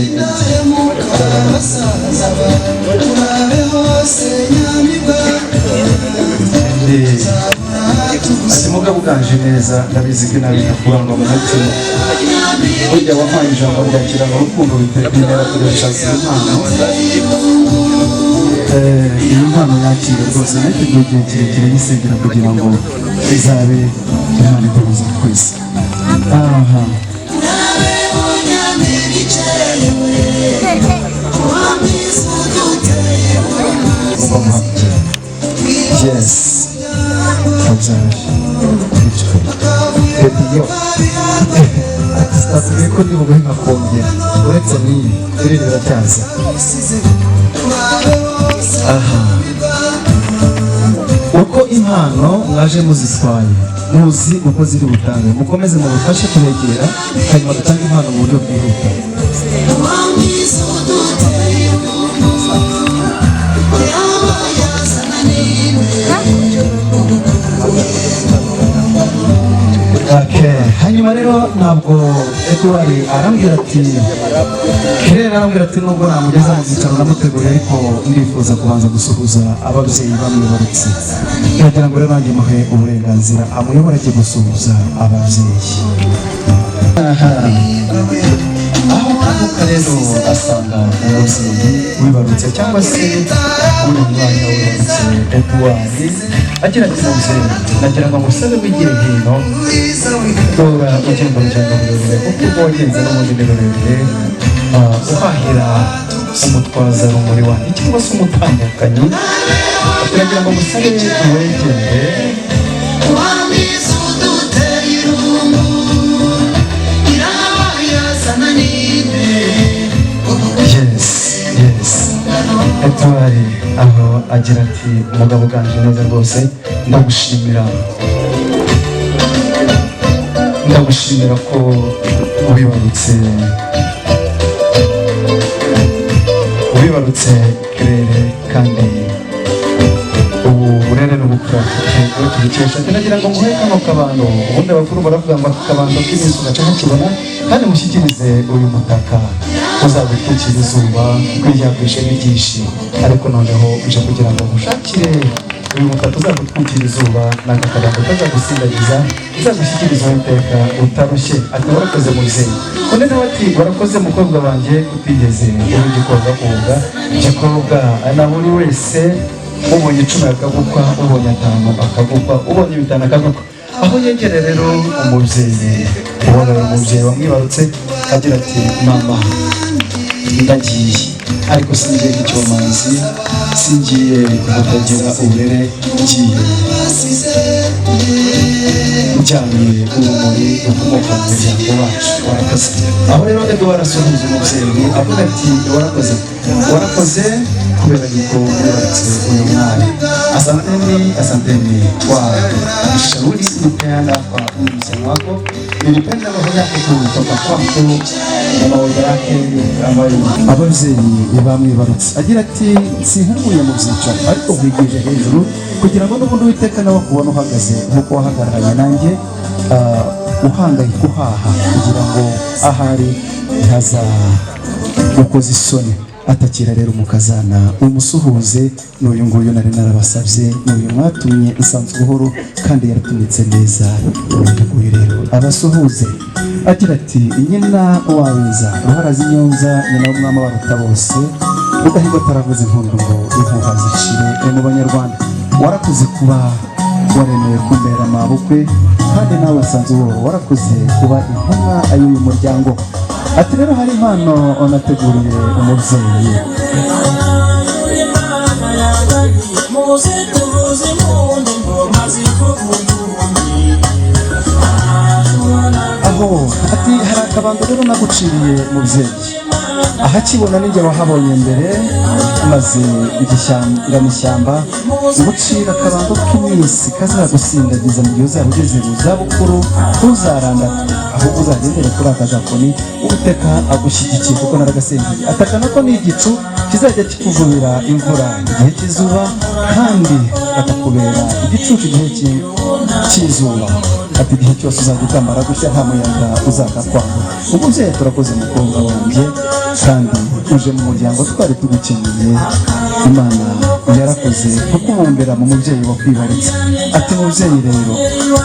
ati mugabo uganje neza ndabizi ko nabi nakuranga mu mutima burya wampaye ijambo ryakira mu rukundo bitera kuresha impano iyi mpano yakira rwose niteguye igihe kirekire yisengera kugira ngo izabe Imana ikomeza twese aha yes ati ko ndi buguhe nkakongera uretse n'iyi iri riracyaza aha uko impano mwaje muzitwaye muzi uko ziri butange mukomeze mubafashe kubegera hanyuma dutange impano mu buryo bwihuta hanyuma rero ntabwo Edouard arambwira ati Claire arambwira ati nubwo namugeza mu cyicaro namuteguriye ariko ndifuza kubanza gusuhuza ababyeyi bamwibarutse ndagira ngo rero nanjye muhe uburenganzira amuyobora ajye gusuhuza ababyeyi aho avuka rero asanga umubyeyi wibarutse cyangwa se uyu mwana wibarutse Edouard agira ati mubyeyi nagira ngo musabe wigire hino tora ugenda rurerure kuko wagenze n'ubundi ni rurerure uhahira umutwaza rumuri wanjye cyangwa se umutambukanyi turagira ngo musabe wegere yes Edouard aho agira ati umugabo uganje neza rwose ndagushimira ko wibarutse Claire kandi ubu burere n'ubukura tubikesha nagira ngo muhe kano kabando ubundi abakuru baravuga ngo akabando k'iminsi ugaca mukibona kandi mushyikirize uyu mutaka uzagutwikira izuba kwiryamisha n'ibyinshi ariko noneho uje kugira ngo mushakire uyu mutaka uzagutwikira izuba n'aka kabando kazagusindagiza uzagushyikiriza iteka utarushye ati warakoze mubyeyi undi nawe ati warakoze mukobwa wanjye utigeze uri gikorwa kuvuga gikorwa na buri wese ubonye 10 akagukwa ubonye 5 akagukwa ubonye 5 akagukwa aho yegere rero umubyeyi ubona umubyeyi wamwibarutse agira ati mama ndagiye ariko singiye icyomanzi singiye kutagira uburere ngiye njyanye urumuri ukomoka mu muryango wacu warakoze aho rero Edouard asuhuza umubyeyi avuga ati warakoze kubera yuko wibarutse uyu mwana asanteni kwa ushauri nipeana kwa msemo wako nilipenda roho yako kutoka kwako ababyeyi bamwibarutse agira ati sinkumbuye mu byicaro ariko nkwigije hejuru kugira ngo n'ubundi Uwiteka nawe akubone uhagaze nk'uko wahagararanye nanjye uhangayika uhaha kugira ngo ahari ntazagukoze isoni. Atakira rero umukazana umusuhuze n'uyu nguyu nari narabasabye n'uyu mwatumye isanzwe buhoro kandi yaratumitse neza. Uyu rero abasuhuze agira ati nyina wawiza ruharazi nyonza nyina w'umwami waruta bose udahigwa ataravuze impundu ngo impuha zicire mu banyarwanda. Warakuze kuba waremewe kumbera amabukwe kandi nawe asanzwe buhoro warakuze kuba intumwa y'uyu muryango. Ati rero hari impano nateguriye umubyeyi. Aho ati hari akabando rero naguciriye mubyeyi ahakibona ninjye wahabonye mbere maze igishyamba n'ishyamba ngucira akabando k'iminsi kazagusindagiza mu gihe uzaba ugeze mu zabukuru ntuzarandate ahubwo uzagendere kuri aka gakoni Uwiteka agushyigikiye kuko naragasingiye. Atakana ko n'igicu kizajya kikuvubira imvura igihe cy'izuba kandi akakubera igicucu igihe cy'izuba. Ati igihe cyose uzajya utambara gushya nta muyaga uzakakwambura. Umubyeyi turakoze mukobwa wanjye kandi uje mu muryango twari tugukeneye. Imana yarakoze kukubumbira mu mubyeyi wakwibarutse. Ati mubyeyi rero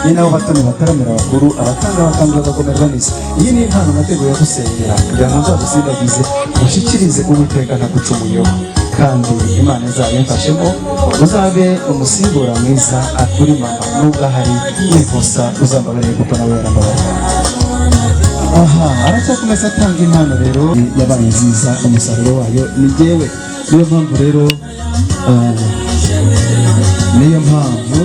ni nawe batoni bataramira abakuru abatanga bakanga bagakomerwa neza. Iyi ni impano nateguye gusengera kugira ngo nzagusindagize ushyikirize Uwiteka ntagucumuyeho kandi Imana izabimfashemo uzabe umusimbura mwiza kuri mama nubwo ahari nifuza uzambabarire kuko nawe yarambabarira. Aha aracyakomeza atanga impano rero yabaye nziza umusaruro wayo ni jyewe. Niyo mpamvu rero niyo mpamvu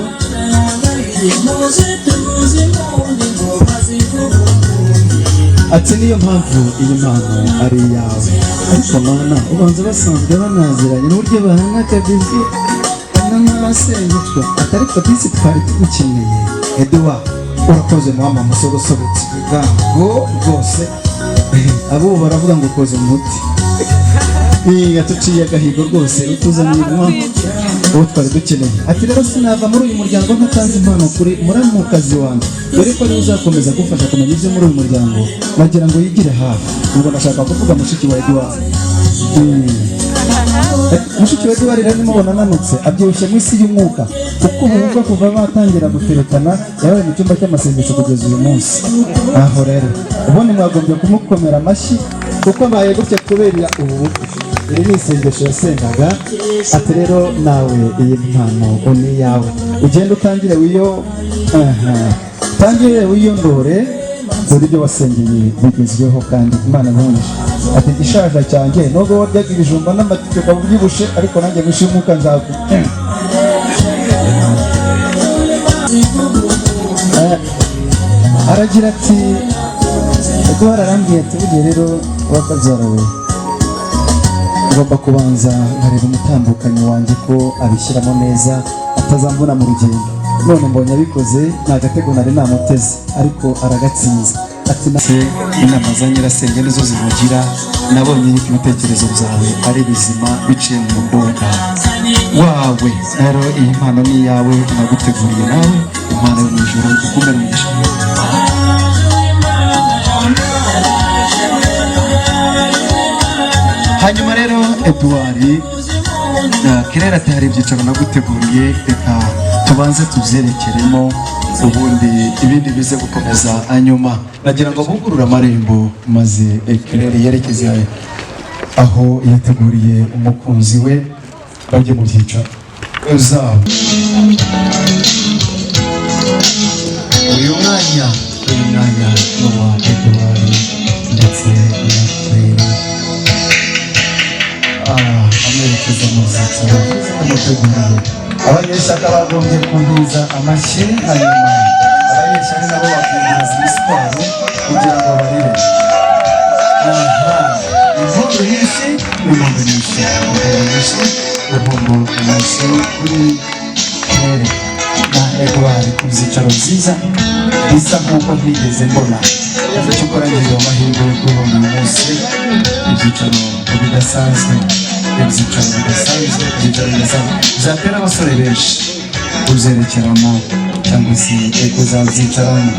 ati niyo mpamvu iyi mpano ari iyawe. Ariko mana ubanza basanzwe banaziranye n'uburyo bahana akabizi n'amasengutwa atari kabisi twari tugukeneye. Edouard urakoze mama musogosobetse ubwango rwose abo baravuga ngo ukoze umuti yatuciye agahigo rwose utuzaniye uwo twari dukeneye. Ati rero sinava muri uyu muryango ntatanze impano kuri muramukazi wanjye dore ko niwe uzakomeza gufasha kumenya ibyo muri uyu muryango bagira ngo yigire hafi. Ubwo nashaka kuvuga mushiki wa Edouard. Mushiki wa Edouard rero nimubona ananutse abyibushye mu isi y'umwuka kuko ubwo kuva batangira guterekana yabaye mu cyumba cy'amasengesho kugeza uyu munsi. Aho rero ubundi mwagombye kumukomera amashyi kuko mbaye gutya kubera ubu bukwe. Iri ni isengesho yasengaga. Ati rero nawe iyi mpano ni iyawe ugenda utangire wiyondore dore ibyo wasengeye bigezweho kandi Imana ntunje. Ati gishaje cyanjye nubwo waryaga ibijumba n'amatike ukaba ubyibushe ariko nanjye mushimuka nzagu aragira ati Edouard arambwiye ati burya rero wakabyara we ugomba kubanza nkareba umutambukanyi wanjye ko abishyiramo neza atazamvuna mu rugendo. None mbonye abikoze ni agatego nari namuteze ariko aragatsinze. Ati inama za nyirasenge nizo zimugira. Nabonye yuko ibitekerezo byawe ari bizima biciye mu mbonga wawe. Rero iyi mpano ni iyawe naguteguriye nawe impano yo mu ijuru ikumira umugisha. Hanyuma rero Edouard Kirera ati hari ibyicaro naguteguriye reka tubanze tubyerekeremo ubundi ibindi bize gukomeza hanyuma. Nagira ngo bugurure amarembo maze Kirera yerekeze aho yateguriye umukunzi we bajye mu byicaro zabo. Uyu mwanya ni uwa Edouard ndetse na Kirera amerekeza mu byicaro amuteguriye. Abanyeshyaka bagombye kumviza amashyi hanyuma abanyeshyaka nabo bakumviriza imisitwaro kugira ngo barire. Impundu nyinshi impundu nyinshi kuri Kirere na Edouard ku byicaro byiza bisa nk'uko ntigeze mbona. Icyo ukora ngira amahirwe yo kubona uyu munsi munsi ibyicaro bidasanzwe ibyicaro bidasanzwe bizatera abasore benshi kuzerekeramo cyangwa se kuzabyicaramo.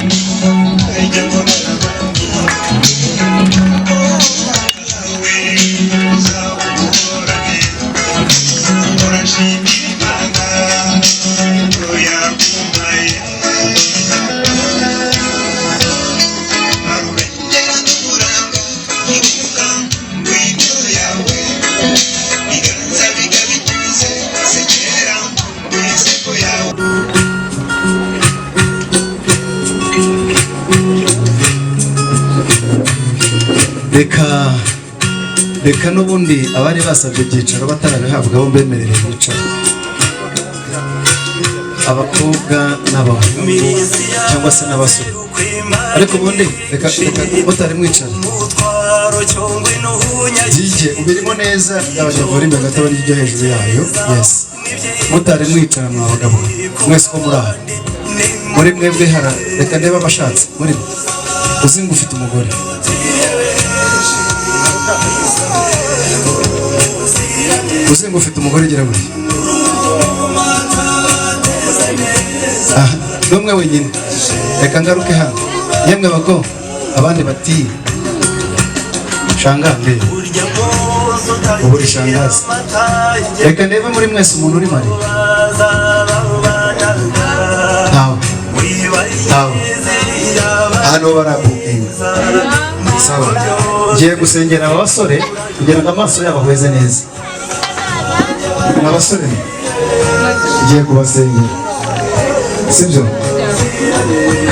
Reka n'ubundi abari basabye ibyicaro batarabihabwa bo bemerere bicara, abakobwa n'abahungu cyangwa se n'abasore. Ariko ubundi reka mutari mwicara DJ ubirimo neza, abanyavura imbere gato bari iryo hejuru yayo. Yes, mutari mwicara mwa bagabo mwese ko muri aha, muri mwebwe hara. Reka ndeba abashatse muri uzinga ufite umugore, uzinga ufite umugore gira buri n'umwe wenyine. Reka ngaruke hano, yemwe bago abandi bati shangange uburi shangazi. Reka ndebe muri mwese umuntu uri mari tawe hano barakukinga. Sawa, ngiye gusengera aba basore kugira ngo amaso yabo ahweze neza. Abasore ngiye kubasengera, sibyo?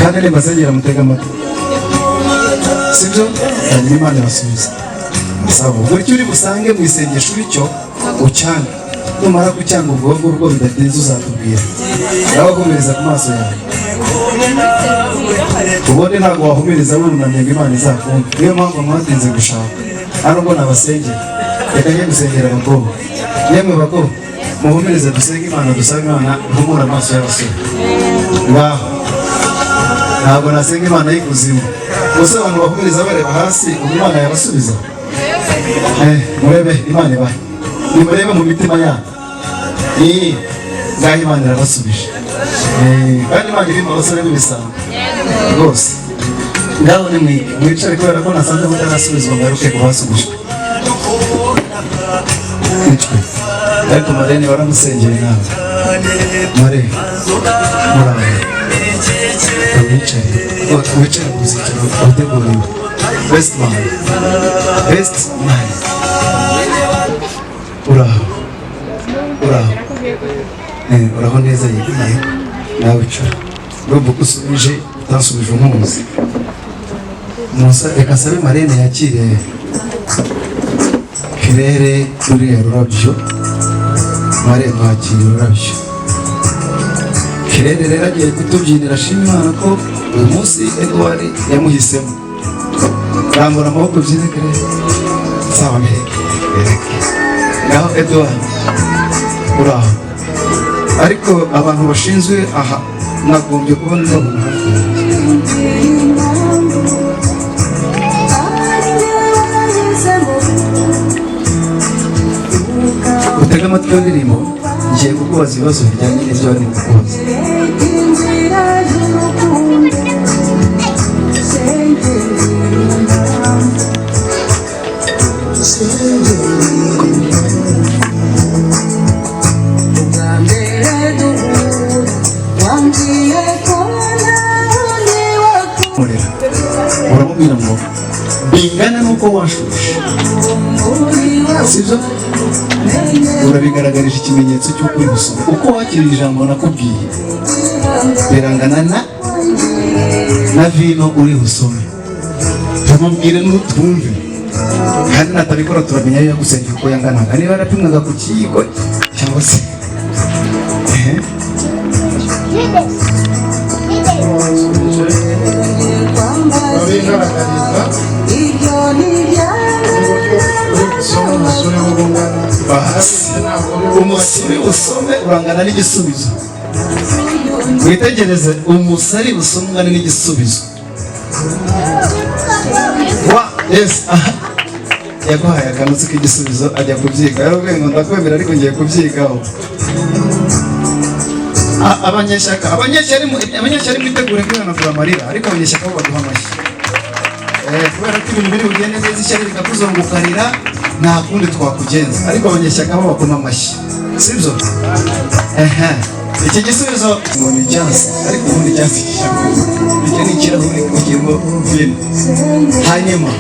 Kandi nibasengera mutega amatwi, sibyo? Hanyuma Imana ibasubize. Sawa, gutyo uri busange mu isengesho bityo ucyanga. Numara kucyanga ubwonko urwo bidatinze uzatubwira, nawe gukomeza ku maso yawe. Ubundi ntabwo wahumiriza wunamye ngo Imana izakumva. Niyo mpamvu mwatinze gushaka. Hano ngo nabasengera, reka njye gusengera abakobwa. Yemwe bakobwa muhumirize dusenge Imana, dusabe Imana ihumura amaso y'abasore. Ngaho ntabwo nasenga Imana y'ikuzimu. Gusa abantu bahumiriza bareba hasi, Imana yabasubiza. Murebe Imana ibahe, nimurebe mu mitima yabo. Ngaho Imana irabasubije. Kandi Imana irimo abasore b'ibisambo rwose. Ngaho ni mwicare kubera ko nasanze mutarasubizwa, ngaruke kubasubijwe. Ariko Marene waramusengeye nawe. Marene muraho, wicare ku zicaro uteguriwe. Best man uraho uraho neza yigiye. Nawe wicara, urumva ko usubije utasubije umuzi. Reka nsabe Marene yakire Kirere ruriya rurabyo. Marene wakira ururabyo. Kirere rero agiye kutubyinira, ashima Imana ko uyu munsi Edouard yamuhisemo. Rambura amaboko byine Kirere. Sawa bereke. Ngaho Edouard uraho. Ariko abantu bashinzwe aha nagombye kubona babona hafi. Utega amatwi y'indirimbo, ngiye kukubaza ibibazo bijyanye n'ibyo wari kukubaza. Uramubwira ngo bingana nuko washushe, sibyo? Urabigaragarije ikimenyetso cy'uko uri gusoma. Uko wakiriye ijambo nakubwiye birangana na vino uri busome. Tumubwire n'utumve, kandi natabikora turamenya yo yagusengeye uko yanganaga, niba yarapimwaga ku kiyiko cyangwa se umusore usome urangana n'igisubizo. Witegereze umusore usome ungana n'igisubizo. Yes. yaguhaye akanutsi k'igisubizo ajya kubyiga. Yaravuga ngo ndakwemera ariko ngiye kubyigaho. Abanyeshyari mwitegure kwihanagura amarira, ariko abanyeshyaka bo baduha amashyi. Kubera ko ibintu biri bugende neza, ishyari rikakuzungukarira, nta kundi twakugenza, ariko abanyeshyaka bo bakoma amashyi, sibyo? Iki gisubizo ngo ni icyansi, ariko ubundi icyansi icyo ni ikirahuri kirimo vino. Hanyuma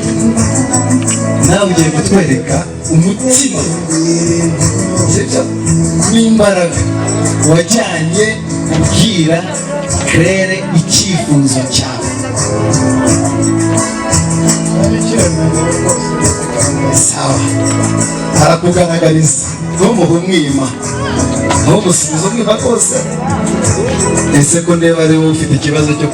nawe ugiye kutwereka umutima, sibyo, n'imbaraga wajyanye kubwira Claire icyifuzo cyawe. Sawa, arakugaragariza, ntumuhe umwima, ntumusubize umwima rwose. Ese ko ndeba ari wowe ufite ikibazo cyo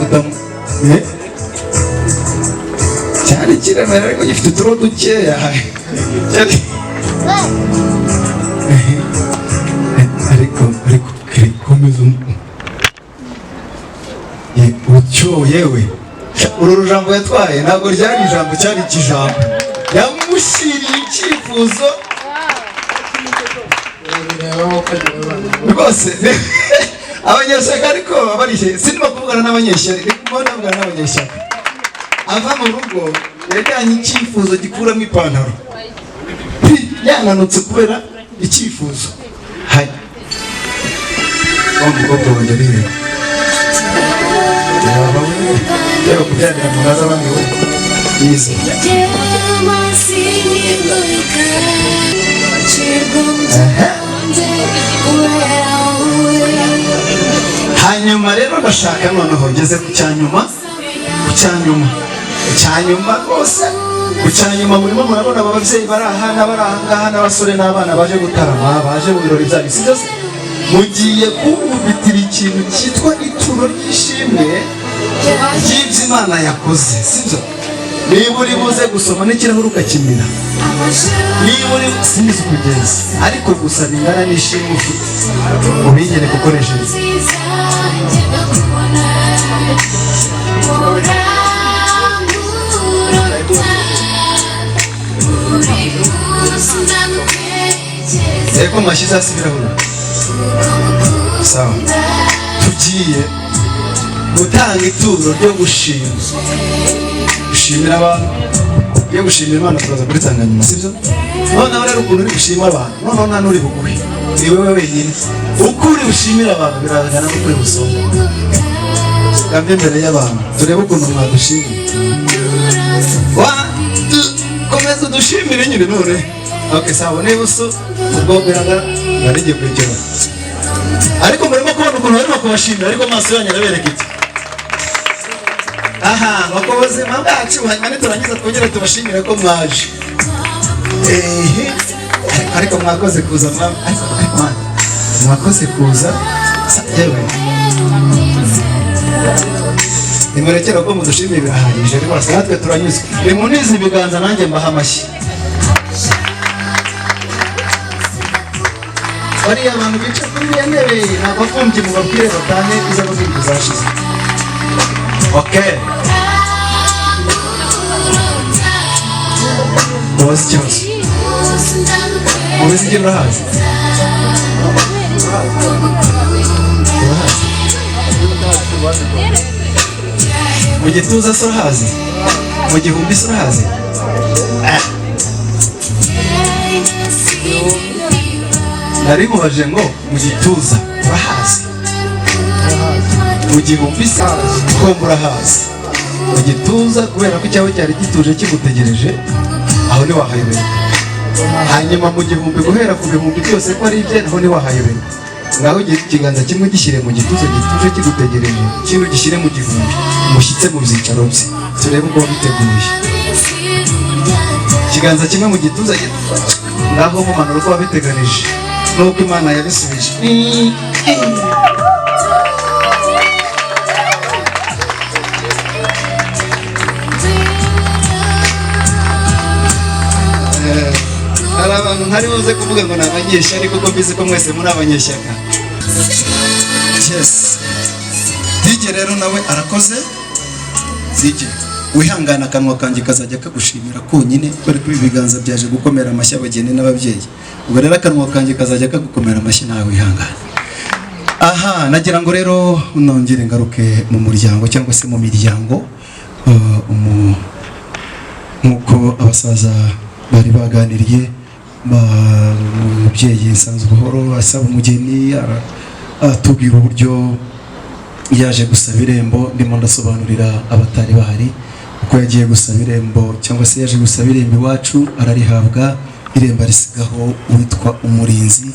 cyari kiremera ariko gifite uturo dukeya. Ariko komeza utyo yewe. Uru jambo yatwaye ntabwo ryari ijambo, cyari ikijambo. Yamushyiriye icyifuzo rwose. Abanyeshyaka ariko barishye, sinima kuvugana n'abanyeshyaka, ndimo ndavugana n'abanyeshyaka. Ava mu rugo yajyanye icyifuzo gikuramo ipantaro, yananutse kubera icyifuzo. Hai umukobwa wanjye ari he? Yaba kubyandira mu naza bamwe we yize. Hanyuma rero ndashaka noneho ngeze ku cyanyuma rwose. Ku cyanyuma murimo murabona ababyeyi bari aha n'abari aha ngaha n'abasore n'abana baje gutarama, baje mu birori bya bisi byose. Mugiye kubitira ikintu cyitwa ituro ry'ishimwe ry'ibyo Imana yakoze, sibyo? Niba uri buze gusoma n'ikirahure ukakimira, niba uri sinzi kugenza, ariko gusa bingana n'ishimwe ufite ubigere gukoreshereza. Eko mwashyize hasi ibirahuri. Sawa, tugiye gutanga ituro ryo gushimira abantu, ryo gushimira Imana. Turaza kuritanga nyuma, sibyo? Noneho rero ukuntu uri gushima abantu, noneho nta n'uri buguhe, ni wowe wenyine. Uko uri bushimira abantu biragana n'uko uri busoma. Kambe imbere y'abantu turebe ukuntu mwadushimira. Komeza udushimire nyine none. Okay, sawa, niba uso ubwo biraga narigiye kwegera. Ariko murimo kubona ukuntu barimo kubashimira, ariko amaso yanyu arabereka iki? Aha, bakoze mabwacu, hanyuma niturangiza twongere tubashimire ko mwaje. Ariko mwakoze kuza mama, mwakoze kuza. Yewe nimurekera ko mudushimire birahagije, ariko natwe turanyuzwe. Nimunize ibiganza nanjye mbaha amashyi. Bariya abantu bica kuri iyo ntebe ntabwo afungiye, mubabwire batahe izo n'izindi zashize. Okay, mubaze ikibazo, mubizi igihe urahazi, mu gituza se urahazi, mu gihumbi se urahazi. Nari mubaje ngo mu gituza urahazi, mu gihumbi se ko murahazi. Mu gituza kubera ko icyawe cyari gituje kigutegereje, aho ntiwahayobera. Hanyuma mu gihumbi guhera ku bihumbi byose ko ari ibye, naho ntiwahayobera. Ngaho ikiganza kimwe gishyire mu gituza gituje kigutegereje, ikindi gishyire mu gihumbi, mushyitse mu byicaro bye, turebe uko wabiteguye. Ikiganza kimwe mu gituza, ngaho mumanura uko wabiteganije nuko Imana yabisubije. Hari abantu ntari buze kuvuga ngo ni abanyeshyari, kuko mbizi ko mwese muri abanyeshyaka. Yes, DJ rero nawe arakoze. DJ wihangana akanwa kanjye kazajya kagushimira konyine kubera ko ibi biganza byaje gukomera amashyi abageni n'ababyeyi. Ubwo rero akanwa kanjye kazajya kagukomera amashyi nawe wihangana. Aha, nagira ngo rero nongere ngaruke mu muryango cyangwa se mu miryango, nk'uko abasaza bari baganiriye. Umubyeyi Nsanzubuhoro asaba umugeni atubwira uburyo yaje gusaba irembo. Ndimo ndasobanurira abatari bahari uko yagiye gusaba irembo, cyangwa se yaje gusaba irembo iwacu ararihabwa. Irembo risigaho uwitwa Umurinzi.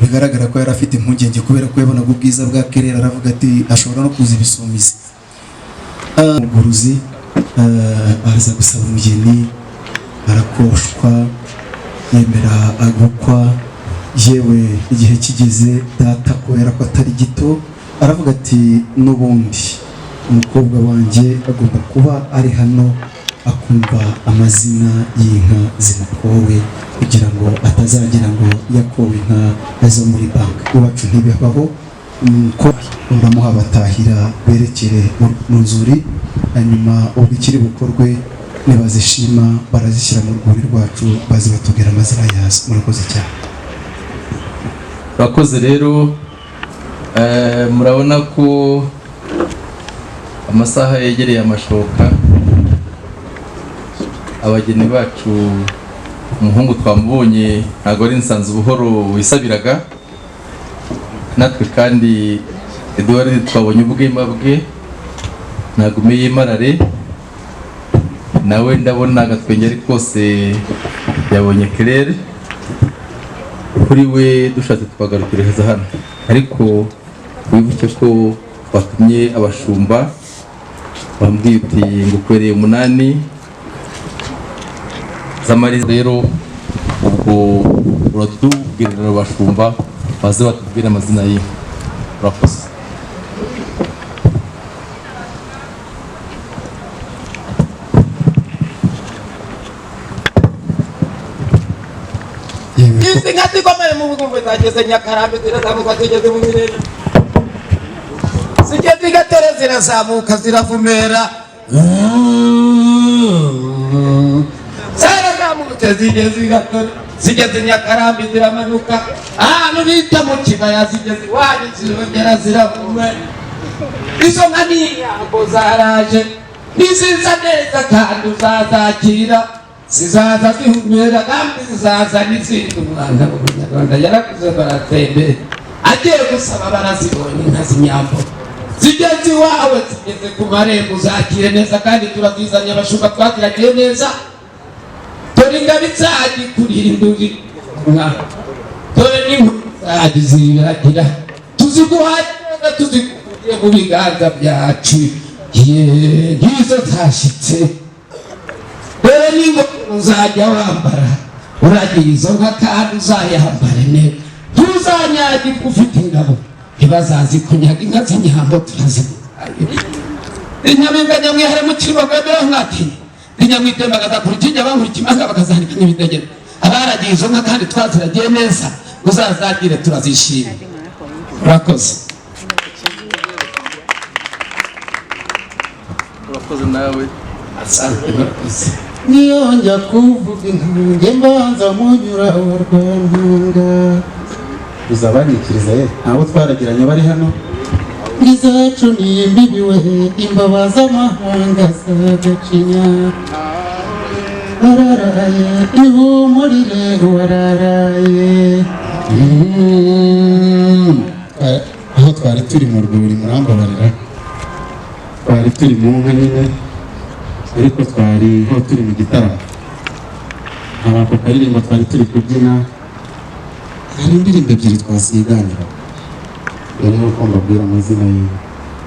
Bigaragara ko yari afite impungenge kubera ko yabonaga ubwiza bwa Kelele, aravuga ati ashobora no kuza ibisumizi. Umuguruzi araza gusaba umugeni, arakoshwa, yemera agukwa. Yewe igihe kigeze data kubera ko atari gito aravuga ati n'ubundi umukobwa wanjye agomba kuba ari hano akumva amazina y'inka zimukowe, kugira ngo atazagira ngo yakowe inka zo muri banki. Iwacu ntibibaho. Uramuha batahira berekere mu nzuri, hanyuma ubwo ikiri bukorwe nibazishima barazishyira mu rwuri rwacu, bazi batubwira amazina yazo. Murakoze cyane. Urakoze rero. Murabona ko amasaha yegereye amashoka. Abageni bacu, umuhungu twamubonye ntabwo ari Nsanzubuhoro wisabiraga, natwe kandi Edouard twabonye ubwema bwe nagumeye marare. Nawe ndabona agatwenge ari kose yabonye Kelele. Kuri we dushatse twagarukiriza hano, ariko wibuke ko twatumye abashumba bambwiye uti ngukwereye 8 z'amariza. Rero ubwo uratubwirira abashumba baze batubwire amazina y'inka. Urakoze. Izi nka zikomeye mu bugumbe zageze Nyakarambi, zirazamuka zigeze mu Mirenge, zigeze i Gatare zirazamuka ziravumera, zarazamutse zigeze i Gatare, zigeze Nyakarambi ziramanuka, ahantu bita mu kibaya zigeze iwanyu zirongera ziravumera. Izo nka ni inyambo zaraje, niziza neza kandi uzazakira, zizaza zihumera kandi zizaza n'izindi. Umwana w'Umunyarwanda yarakuze baratembera, agiye gusaba barazibonye inka z'inyambo, zigeze iwawe zigeze ku marembo, uzakire neza kandi turazizanye. Abashumba twakiragiye neza, dore ingabo izajya ikurindura umwana, dore n'inka ziragira, tuziguhaye neza, tuzikuye mu biganza byacu. Ngizo zashyitse, dore n'ingofero uzajya wambara, uragira izo nka kandi uzayambare neza, ntuzanyagirwe ufite ingabo, ntibazazikunyaga inka z'inyambo turazimuhaye. Inyamibwa nyamwihere mu Kibogobeho nkati inyamwitembagaza ku rukingi abankurika imanga bakazanika n'ibidegera. Abaragiye izo nka kandi twaziragiye neza, uzazagire turazishima. Urakoze. Urakoze nawe. Asante. Urakoze. Niyonja kuvuga inkunge mbanza munyura wa Rwanda, Uzabanyikiriza abo twaragiranye bari hano. izacu nimbibiwe imbabaza amahanga zagacinya, wararaye ihumurire wararaye. Aho twari turi mu rwuri murambabarira, twari turi mu nka nyine, ariko twari ho turi mu gitaramo. Ako karirimbo twari turi kubyina, hari indirimbo ebyiri twasiganira. Rero nuko mbabwira amazina yiwe,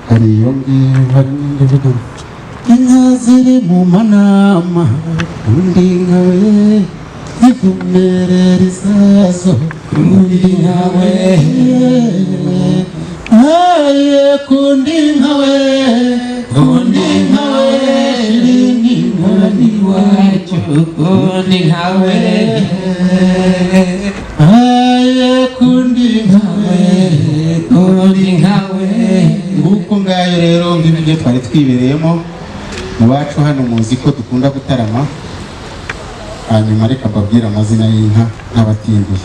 hari iyo ngiyo, hari n'indi ivuga ngo inka ziri mu manama, undi nkawe zikumerera isazo, undi nkawe haye kundi nkawe, kundi nkawe shiringi nkoni wacu, kundi nkawe haye kundi nkawe, kundi nkawe. nguko ngayo rero ngibyo twari twibereyemo. iwacu hano muzi ko dukunda gutarama, hanyuma reka mbabwire amazina y'inka n'abatindiye.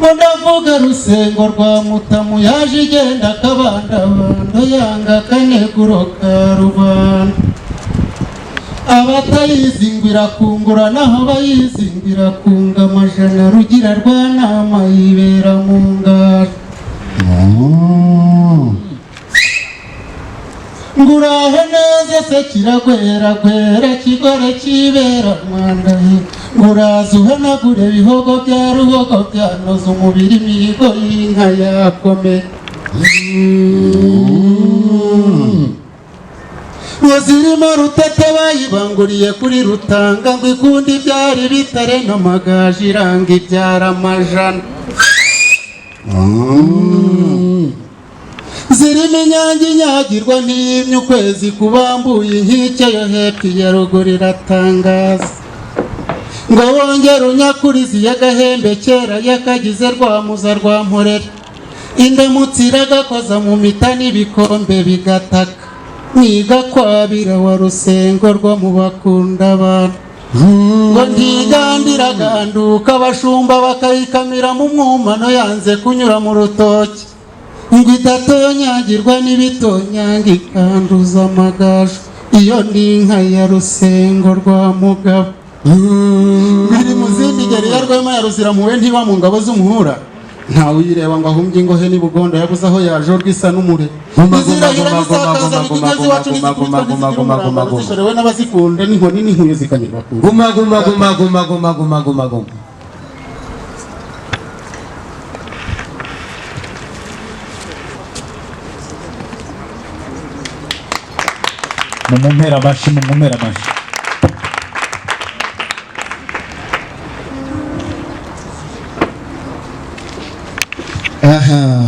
Ndavuga Rusengo rwa Mutamu yaje igenda akabandabanda yanga akaneguro ka rubanda. Abatayizingira kungura naho bayizingira kunga amajana rugira rwa nama yibera mu ngara. Nguraho neza se kiragwera gwera kigore kibera mwanda he. Nguraza uhanagure bihogo bya ruhogo byanoza umubiri imihigo y'inka yakome. Wazirimo Rutete bayibanguriye kuri Rutanga ngo ikundi byari bitare n'amagaje iranga ibyara amajana. Zirimo inyange inyagirwa ntiyimye ukwezi kubambuye inkike yo hepfo ya ruguru iratangaza. Ngo wongere unyakurizi y'agahembe kera yakagize Rwamuza rwa Mporera. Indamutsi iragakoza mu mita n'ibikombe bigataka. Mwiga kwabira wa Rusengo rwo mu bakunda abantu. Ngo ntigandira ganduka abashumba bakayikamira mu mwumano yanze kunyura mu rutoki. Ngo idatonyagirwa n'ibitonyanga ikanduza amagaju. Iyo ni inka ya Rusengo rwa Mugabo. Biri mu zindi ngeri ya Rwema ya Ruziramuwe ntiba mu ngabo z'umuhura. Ntawe uyireba ngo ahumbye ingohe n'ibugondo yabuze aho yajorwa isa n'umure. Izirahira n'isakaza n'ikigezi wacu n'izikubitwa n'izikirumuramba zishorewe n'abazikunda n'inkoni n'inkuye zikanyurwa ku. Guma guma guma guma guma guma guma guma. Mumumpera amashi, mumumpera amashi. Aha,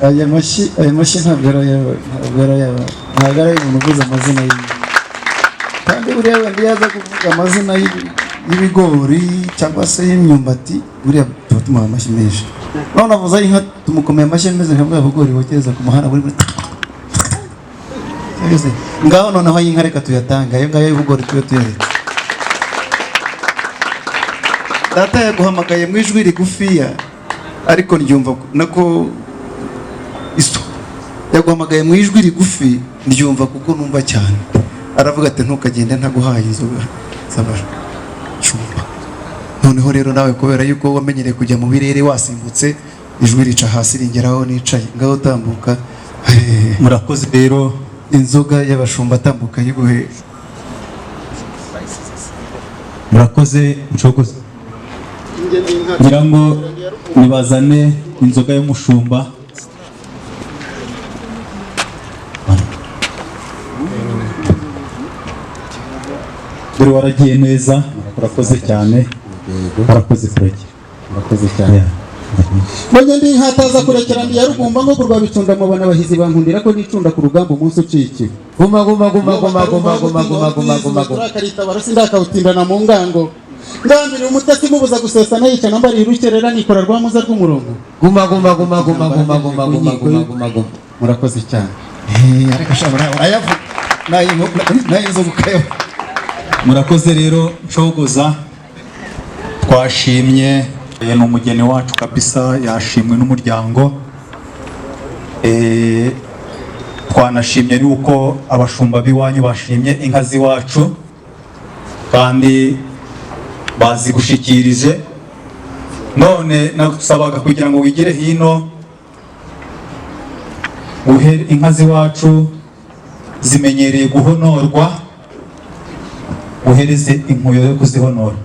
aya mashi ntabwo ari umuntu uvuze amazina y'inka. Kandi buriya wenda yaza kuvuga amazina y'ibigori cyangwa se y'imyumbati, buriya tuba tumuha amashyi menshi. None avuze inka tumukomeye amashyi ameze nka bwa bugori bokereza ku muhanda buri ngaho. Noneho y'inka reka tuyatanga, ayo ngayo y'ubugori tube tuyareka. Data yaguhamagaye mu ijwi rigufiya ariko ndyumva nako iso. Yaguhamagaye mu ijwi rigufi ndyumva kuko numva cyane. Aravuga ati ntukagende ntaguhaye inzoga z'abashumba. Noneho rero nawe kubera yuko wamenyereye kujya mu birere wasimbutse, ijwi rica hasi ringeraho nicaye. Ngaho tambuka. Murakoze rero, inzoga y'abashumba tambuka yiguhe. murakoze Nshogoza. Ngira ngo nibazane inzoga y'umushumba. Dore waragiye neza, urakoze cyane. Urakoze kureke. Urakoze cyane. Mbonye ndi hataza kurekera ndi yarugumba ngo kurwa bicunda mubona abahizi bankundira ko nicunda ku rugamba umunsi uciki. Guma guma guma guma guma guma guma guma guma guma. Karita barasi ndakawutindana mu ngango. Ndambira umutasi mubuza gusesa nayica nambari rukerera nikora Rwamuza rw'umurongo. Guma guma guma guma guma guma guma guma guma guma. Murakoze cyane. Ariko shabara urayavuga. Nayizo gukayo. Murakoze rero Nshogoza. Twashimye ni umugeni wacu kabisa, yashimwe n'umuryango. Twanashimye yuko abashumba biwanyu bashimye inka ziwacu kandi bazigushikirije. None nagusabaga kugira ngo wigire hino uhe inka ziwacu zimenyereye guhonorwa, uhereze inkuyo yo kuzihonora.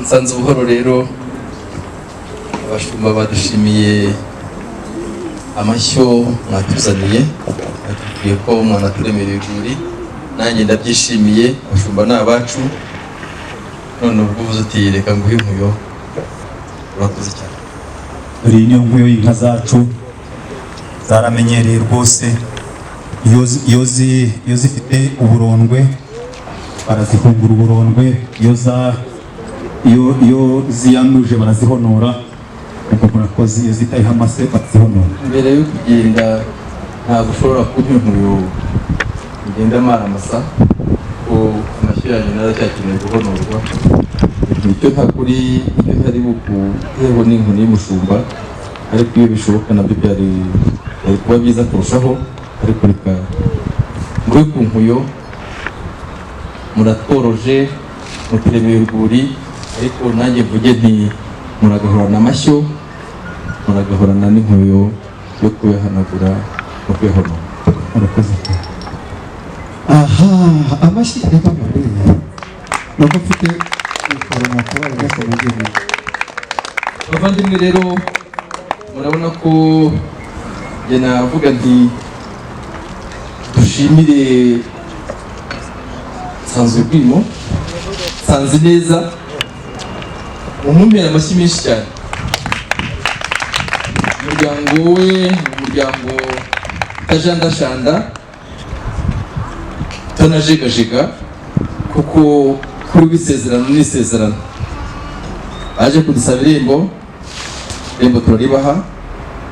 Nsanze ubuhoro rero abashumba badushimiye amashyo mwatuzaniye, batubwiye ko mwanaturemera ibiguri, nanjye ndabyishimiye. Abashumba ni abacu, none ubwo uvuze uti reka nguhe inkuyo, urakoze cyane. Dore iyi niyo nkuyo y'inka zacu, zaramenyereye rwose. Iyo zifite uburondwe barazihungura uburondwe, iyo ziyanuje barazihonora. Ubwo murakoze. Iyo zitayeho amase bazihonora. Mbere yo kugenda ntabwo ushobora kuba inkuyo ugenda amaramasa ko amashyi yanyu naracyakeneye guhonorwa. Icyo ntari bukuheho n'inkoni y'umushumba, ariko iyo bishoboka nabyo byari kuba byiza kurushaho. Ariko reka muri ku nkuyo muratworoje muturemeye urwuri, ariko nanjye mvuge nti muragahorana amashyo, muragahorana n'inkuyo yo kuyahanagura no kuyahonora. Murakoze. Aha, amashyi y'abamariya nuko mfite information y'ako mugeni. Bavandimwe rero murabona ko njye navuga nti dushimire Nsanzurwimo, Nsanzi neza, umumpera amashyi menshi cyane. Umuryango we umuryango utajandashanda utanajegajega, kuko kuri w'isezerano n'isezerano. Baje kudusaba irembo turaribaha,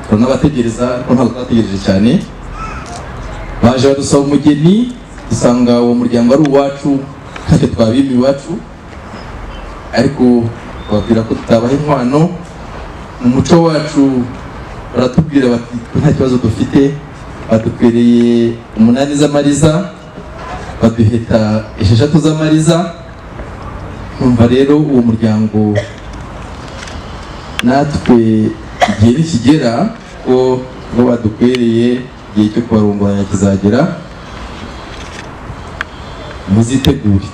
turanabategereza ariko ntabwo twategereje cyane. Baje badusaba umugeni, dusanga uwo muryango ari uwacu, ntacyo twabima iwacu, ariko babwira ko tutabaha inkwano. Mu muco wacu baratubwira bati nta kibazo dufite. Badukwereye 8 z'amariza, baduheta 6 z'amariza. Numva rero uwo muryango natwe igihe nikigera ko badukwereye igihe cyo kubarongoranya kizagera, muzitegure.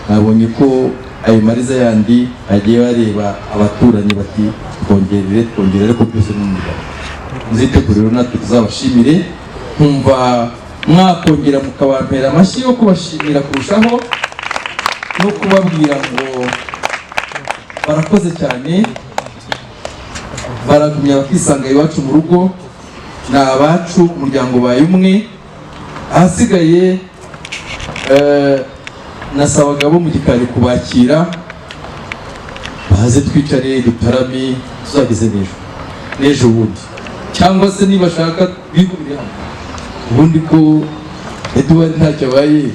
Nabonye ko ayo mariza yandi agiye bareba abaturanyi bati twongerere, ariko byose n'umuryango. Muzitegure rero natwe tuzabashimire, nkumva mwakongera mukabampera amashyi yo kubashimira kurushaho no kubabwira ngo barakoze cyane, baragumya bakisanga iwacu mu rugo, ni abacu, umuryango baye umwe. Ahasigaye nasabaga abo mu gikari kubakira, baze twicare dutarame, tuzageze n'ejo bundi, cyangwa se nibashaka bigumire hamwe. Ubundi ko Edouard ntacyo abaye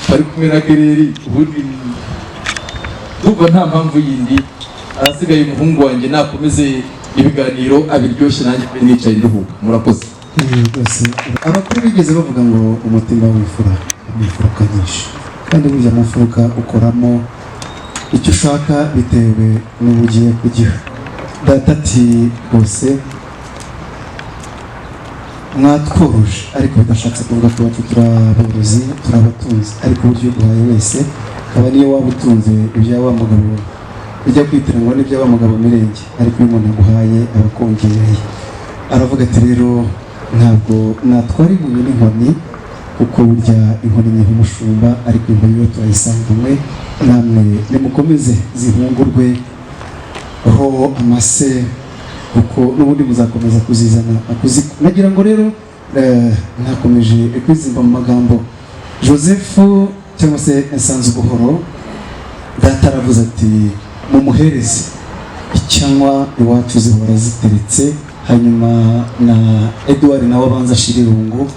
bari kumwe na Kereri, ubundi ndumva nta mpamvu yindi. Ahasigaye umuhungu wanjye nakomeze ibiganiro abiryoshye, nanjye mbe nicaye nduhuka. Murakoze. Rwose abakuru bigeze bavuga ngo umutima w'imfura imfuruka nyinshi, kandi burya mu mfuruka ukoramo icyo ushaka bitewe n'ubugiye kugiha. Data ati rwose mwatworuje, ariko bidashatse kuvuga ko iwacu turaborozi, turabatunzi, ariko uburyo uguhaye wese akaba niyo waba utunze ibya wa mugabo bijya kwitiranwa n'ibya wa mugabo mirenge, ariko iyo umuntu aguhaye aba akongereye. Aravuga ati rero ntabwo natwara ibuye n'inkoni, kuko burya inkoni ni nk'umushumba, ariko inkoni yo turayisanganywe. Namwe nimukomeze zihungurwe ho amase, kuko n'ubundi muzakomeza kuzizana. Nagira ngo rero ntakomeje kwizimba mu magambo. Joseph cyangwa se Nsanzubuhoro, data aravuze ati mumuhereze icyanywa iwacu zihora ziteretse, hanyuma na Edouard nawe abanza ashira irungu.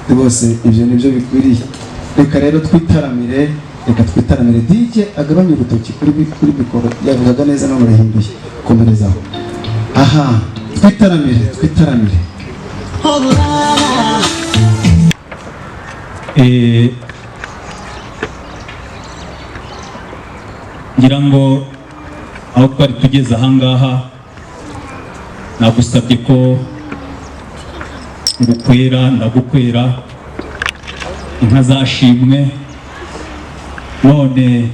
Rwose ibyo nibyo bikwiriye. Reka rero twitaramire, DJ agabanye urutoki kuri mikoro, yavugaga neza none urahinduye. Komerezaho. Aha, twitaramire. ngira ngo aho twari tugeze ahangaha, nagusabye ko ndagukwera inka zashimwe. None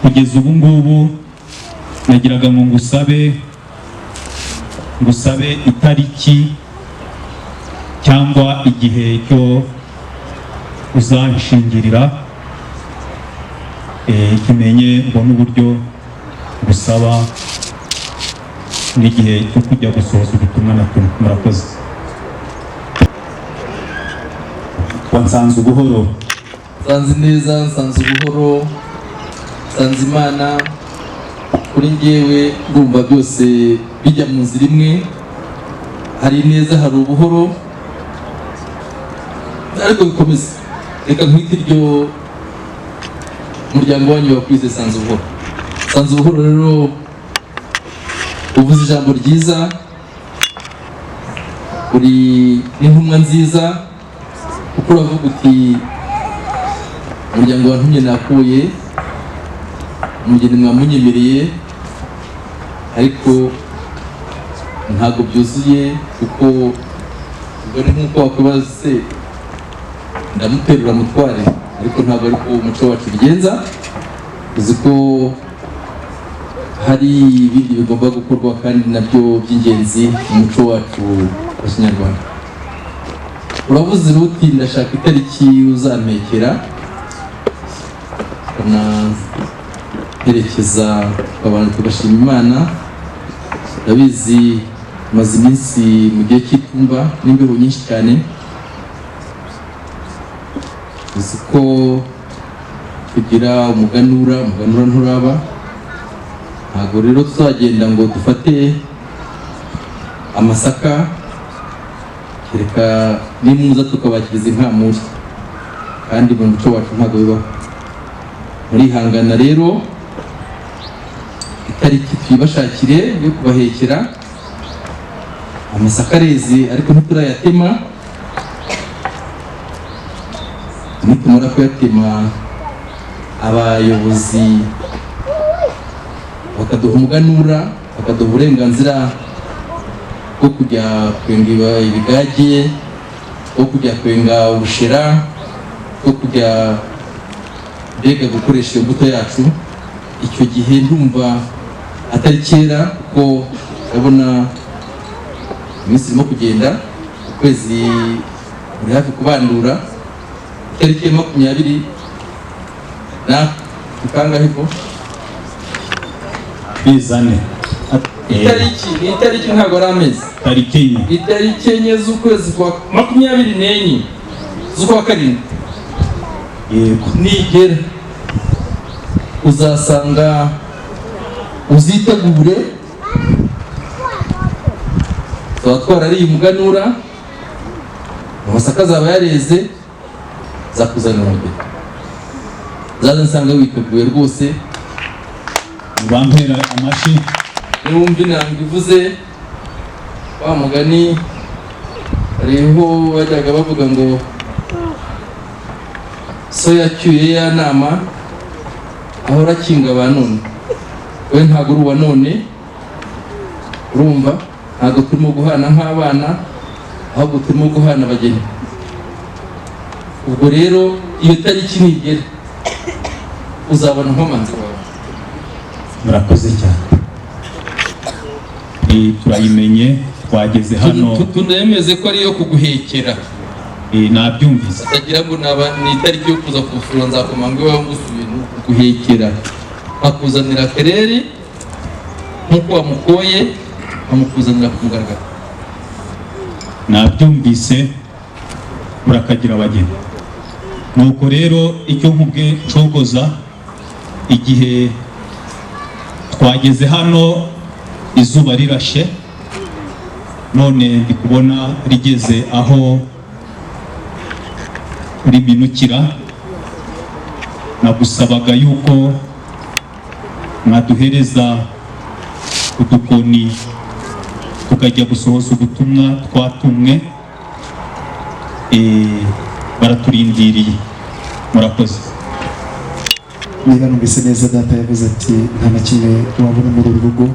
kugeza ubu ngubu nagiraga ngo ngusabe itariki cyangwa igihe cyo uzanshingirira, kimenye ngo n'uburyo gusaba n'igihe cyo kujya gusohoza ubutumwa natwe. Murakoze. Nsanzubuhoro, Nsanzi neza, Nsanzubuhoro, Nsanzimana. Kuri njyewe ndumva byose bijya mu nzira imwe. hari neza, hari ubuhoro, ariko bikomeza. Reka nkwite iryo umuryango wanyu wakwize Sanze Ubuhoro. Sanze Ubuhoro rero uvuze ijambo ryiza, uri n'intumwa nziza, kuko uravuga uti umuryango wantumye nakuye, umugeni mwamunyemereye, ariko ntabwo byuzuye, kuko ubwo ni nk'uko wakwibaza se ndamuterura mutware, ariko ntabwo ari ko umuco wacu bigenza. Uzi ko hari ibindi bigomba gukorwa kandi nabyo by'ingenzi mu muco wacu wa Kinyarwanda. Uravuze uti ndashaka itariki uzampekera, herekeza abantu tugashima Imana. Ndabizi maze iminsi mu gihe cy'itumba n'imbeho nyinshi cyane, uzi ko kugira umuganura nturaba. Ntabwo rero tuzagenda ngo dufate amasaka, kereka nimuza tukabakiriza inkamuri, kandi mu muco wacu ntabwo bibaho. Murihangana rero, itariki tuyibashakire yo kubahekera. Amasaka areze ariko ntiturayatema, nitumara kuyatema abayobozi bakaduha umuganura, bakaduha uburenganzira bwo kujya kwenga ibigage, bwo kujya kwenga ubushera, bwo kujya mbega gukoresha iyo mbuto yacu. Icyo gihe ndumva atari kera, kuko urabona iminsi irimo kugenda, ukwezi muri hafi kubandura. Itariki ya 20 na tukangahe ko bizane itariki ntabwo ari amezi, itariki enye z'ukwezi kwa 24 z'ukwa karindwi. yego nigera uzasanga uzitegure, tuba twarariye umuganura, amasaka azaba yareze, zakuzanira umugeni. Zaza nsanga witeguye rwose, bampera amashi. niwumva inanga ivuze, wa mugani hariho bajyaga bavuga ngo so yacyuye ya nama ahora akinga ba none. We ntabwo uri uwa none, urumva, ntabwo turimo guhana nk'abana, ahubwo turimo guhana abageni. Ubwo rero iyo tariki nigera uzabona nkomanzi wawe. Murakoze cyane. Turayimenye, twageze hano. Tunemeze ko ariyo kuguhekera. Nabyumvise. Atagira ngo ni itariki yo kuza kufura nzakomanga iwawe ngusubiye kuguhekera. Akuzanira kereri nk'uko wamukoye, amukuzanira ku mugaragaro. Nabyumvise, murakagira abageni. Nuko rero icyo nkubwe cogoza, igihe twageze hano izuba rirashe, none ndi kubona rigeze aho riminukira. Nagusabaga yuko mwaduhereza udukoni tukajya gusohoza ubutumwa twatumwe. Baraturindiriye. Murakoze. Niba numvise neza, data yavuze ati nta na kimwe wabona muri uru rugo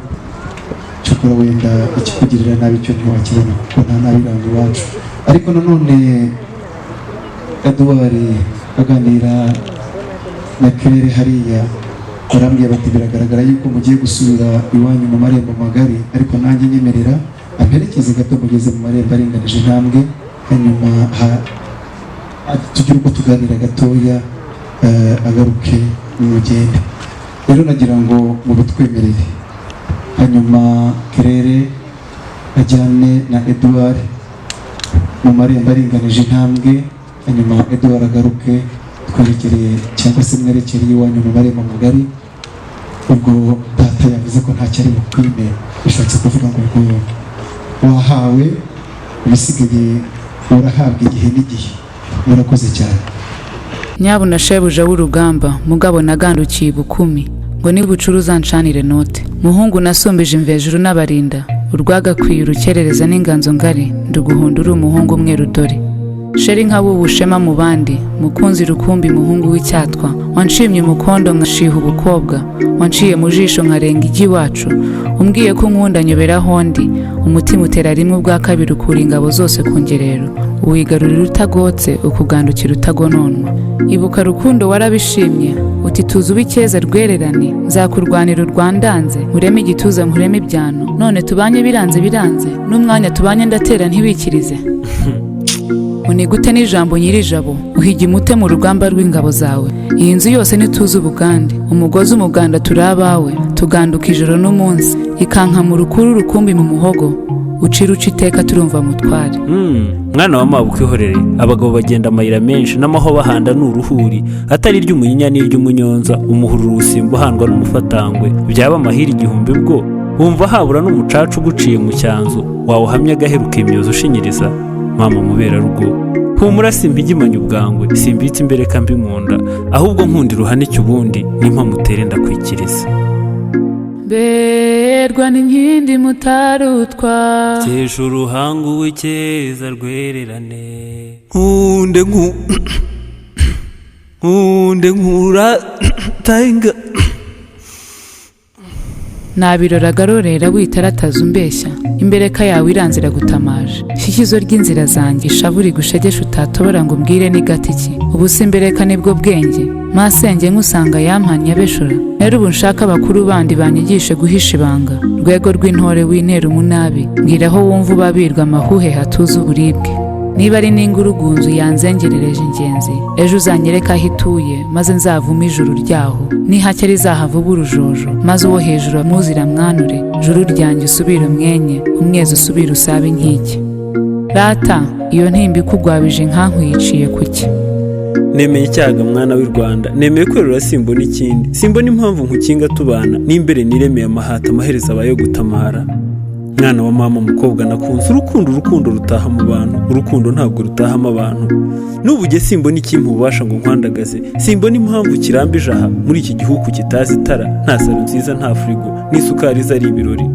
cyokora wenda ikikugirira nabi cyo ntiwakibona, kuko nta nabiranga iwacu. Ariko nanone Edouard aganira na Claire hariya, barambwiye bati biragaragara yuko mugiye gusubira iwanyu mu marembo magari, ariko nanjye nyemerera amperekeze gato mugeze mu marembo aringanije intambwe, hanyuma tugire uko tuganira gatoya, agaruke mugende. Rero nagira ngo mubitwemerere, hanyuma Claire ajyane na Edouard mu marembo aringanije intambwe, hanyuma Edouard agaruke twerekereye cyangwa se mwerekereye iwanyu mu marembo magari. Ubwo data yavuze ko ntacyo ari bukwime, bishatse kuvuga ngo ubwo wahawe ibisigaye urahabwa igihe n'igihe. Murakoze cyane. Nyabuna shebuja w'urugamba mugabo nagandukiye ibukumi ngo nibucuruza ncanire note. Muhungu nasumbije imvejuru n'abarinda urwagakwiye urukerereza n'inganzo ngari nduguhunda uri umuhungu umwe rudore. Sheri nk'abubushema mu bandi mukunzi rukumbi muhungu w'icyatwa wanshimye umukondo nkashiha ubukobwa wanciye mu jisho nkarenga igi wacu umbwiye ko nkunda nyobera hondi umutima utera rimwe ubwa kabiri ukura ingabo zose ku ngerero uwigarurira utagotse ukugandukira utagononwa. Ibuka rukundo warabishimye uti tuzi ubikeza rwererane nzakurwanira urwandanze nkureme igituza nkureme ibyano none tubanye biranze n'umwanya tubanye ndatera ntibikirize. Unigute n'ijambo nyirijabo uhigi mute mu rugamba rw'ingabo zawe. Iyi nzu yose nituze ubugande umugozi umuganda turabawe tuganduka ijoro n'umunsi ikanka mu rukuru rukumbi mu muhogo ucira uca iteka turumva mutware. Mwana wa mama ukwihorere abagabo bagenda amayira menshi n'amaho bahanda n'uruhuri atari ry'umunyinya n'iry'umunyonza umuhururu usimba uhandwa n'umufatangwe byaba amahiri igihumbi bwo wumva habura n'umucacu uguciye mu cyanzu wawuhamya agaheruka imyozo ushinyiriza. Mama mubera rugo humura simbigimanya ubwangwe simbitse imbere kambi mu nda ahubwo nkundira uhanike ubundi nimpa mutere ndakwikiriza. Berwa n'inkindi mutarutwa cyesha uruhangu w'icyeza rwererane nkunde nkura tainga nabirora garorera witarataza umbeshya imbereka yawe iranzira gutamaje shikizo ry'inzira zanjye ishaburi gushegesha utatobora ngo mbwire ni gatiki ubu simbereka nibwo bwenge masenge nkusanga yampanye abeshora rero ubu nshaka abakuru bandi banyigishe guhisha ibanga rwego rw'intore w'intera umunabi mbwira aho wumva ubabirwa amahuhe hatuza uburibwe niba ari n'ingurugunzu yanzengerereje ingenzi ejo uzanyereka aho ituye maze nzavuma ijuru ryaho nihacya rizahava uburujojo maze uwo hejuru amuzira mwanure juru ryanjye usubire umwenye umwezi usubire usabe inkike. Rata iyo ntimba ikugwabije inkanku yiciye kuki. Nemeye icyaga mwana w'i Rwanda nemeye kwerura simbona ikindi simbona impamvu nkukinga tubana n'imbere niremeye amahata amaherezo abayo gutamara. Mwana wa mama mukobwa nakunze urukundo rutaha mu bantu urukundo ntabwo rutahamo abantu n'ubuge simbona ikimpa ubasha ngo nkwandagaze simbona impamvu kirambije aha muri iki gihugu kitazi itara nta saro nziza nta frigo n'isukari zari ibirori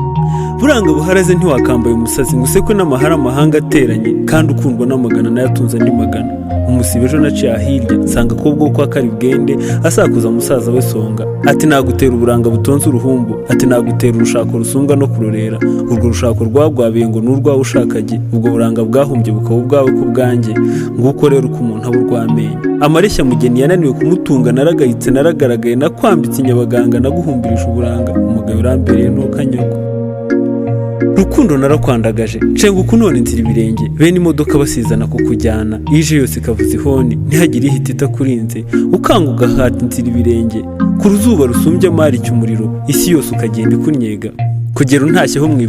buranga buharaze ntiwakambaye umusazi ngo usekwe n'amahara amahanga ateranye kandi ukundwa n'amagana nayatunze andi magana. Umusibe ejo naciye ahirya nsanga akobwa ko akari bwende asakuza musaza we Songa ati nagutera uburanga butonze uruhumbu ati nagutera urushako rusumbwa no kurorera urwo rushako rwagwabiye ngo n'urwawe ushakaje ubwo buranga bwahumbye bukaba ubwawe ku bwanjye nguko rero uko umuntu aba urwamenye amareshya mugeni yananiwe kumutunga naragayitse naragaragaye nakwambitse inyabaganga naguhumbirije uburanga umugabo urambereye n'ukanyago. Rukundo narakwandagaje cenga uko none nzira ibirenge bene imodoka basizana kukujyana ije yose ikavuza ihoni ntihagire ihita itakurinze ukanga ugahata inzira ibirenge ku ruzuba rusumbye amari cy'umuriro isi yose ukagenda ikunyega kugera untashyeho mu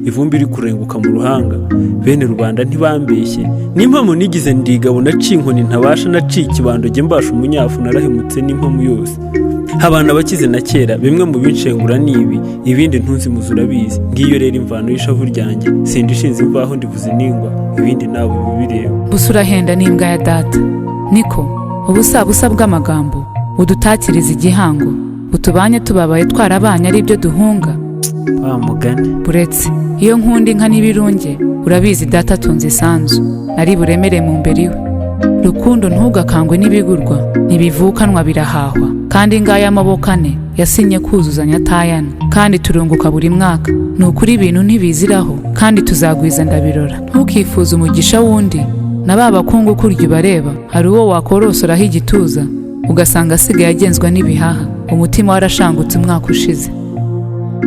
ivumbi iri kurenguka mu ruhanga bene rubanda ntibambeshye n'impamo nigize ndigabo naciye inkoni ntabasha naciye ikibando jye mbasha umunyafu narahemutse n'impamo yose. Habana bakize na kera bimwe mu binshengura nibi ibindi ntunzi muzura bizi ngiyo rero imvano y'ishavu ryanjye sindishinze imvaho ndivuze ningwa ibindi nawe bibireba. Busura henda n'imbwa ya data niko ubusa bw'amagambo udutakiriza igihango utubanye tubabaye twarabanye ari byo duhunga mugane buretse iyo nkundi nka n'ibirunge urabizi data atunze isanzu ari buremere mu mbere iwe. Rukundo ntugakangwe n'ibigurwa ntibivukanwa birahahwa kandi ngaya amaboko ane yasinye kuzuzanya atayana kandi turunguka buri mwaka ni ukuri ibintu ntibiziraho kandi tuzagwiza ndabirora. Ntukifuze umugisha wundi na ba bakungu kurya ubareba hari uwo wakorosoraho igituza ugasanga asigaye agenzwa n'ibihaha umutima warashangutse umwaka ushize.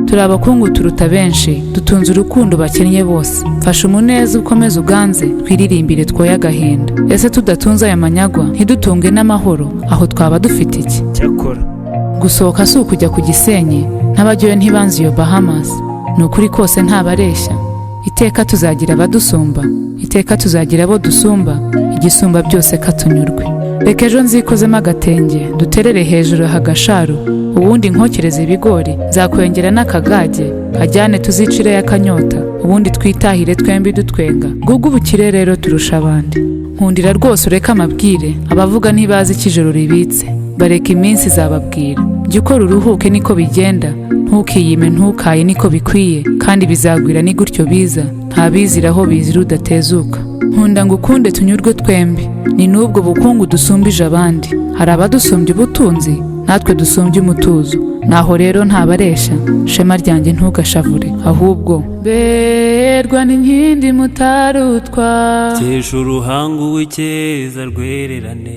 Turi abakungu turuta benshi dutunze urukundo bakennye bose fasha umuneza ukomeze uganze twiririmbire twoye agahinda ese tudatunze aya manyagwa ntidutunge n'amahoro aho twaba dufite iki. Cyakora gusohoka si ukujya ku Gisenyi n'abajyoyo ntibanze iyo Bahamas ni ukuri kose ntabareshya iteka tuzagira abadusumba iteka tuzagira abo dusumba igisumba byose katunyurwe. Reka ejo nzikozemo agatenge duterere hejuru hagasharu ubundi nkokereza ibigori nzakwengera n'akagage kajyane tuzicire y'akanyota ubundi twitahire twembi dutwenga bw'ubwo ubukire rero turusha abandi. Nkundira rwose ureke amabwire, abavuga ntibazi icyo ijoro ribitse, bareka iminsi izababwira. Jya ukora uruhuke niko bigenda, ntukiyime ntukaye niko bikwiye, kandi bizagwira ni gutyo biza, nta biziraho bizira udatezuka. Nkunda ngo ukunde tunyurwe twembi, ni n'ubwo bukungu dusumbije abandi. Hari abadusumbya ubutunzi, natwe dusumbye umutuzo, naho rero ntabaresha. Shema ryanjye ntugashavure, ahubwo berwa n'inkindi mutarutwa, kesha uruhango w'icyeza rwererane.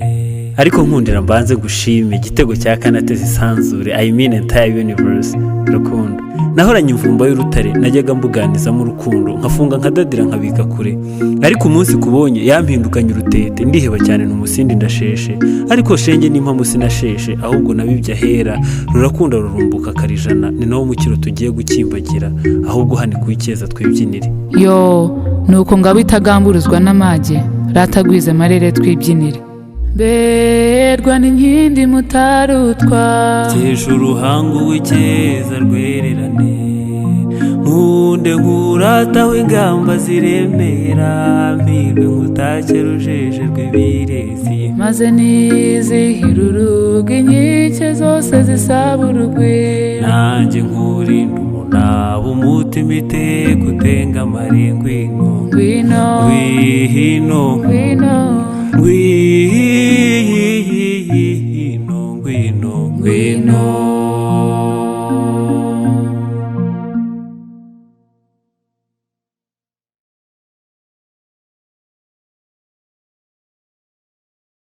Ariko nkundira mbanze gushima igitego cya Kanatesi Sanzure, I mean entire universe. Rukundo nahoranye imvumba y'urutare, najyaga mbuganizamo urukundo, nkafunga nkadadira nkabika kure. Ariko umunsi kubonye yampindukanye urutete, ndiheba cyane n'umusindi ndasheshe. Ariko shenge n'impamo sinasheshe, ahubwo nabibye ahera, rurakunda rurumbuka karijana. Ni nawo mukiro tugiye gukimbagira, ahubwo hani kuyicyeza twibyinire. Yo nuko ngabo itagamburuzwa n'amage, ratagwiza amarere twibyinire. Berwa n'inkindi mutarutwa, kesha uruhango w'icyeza rwererane. Nkunde nkurata w'ingamba ziremera, mpirwe nkutake rujeje rw'ibirezi, maze nizihira urugo inkike zose zisaba urugwiro. nanjye nkurinda umunaba umutima iteka utenga amare. Ngwino Ngwino ngwino ngwino ngwino ngwino ngwino.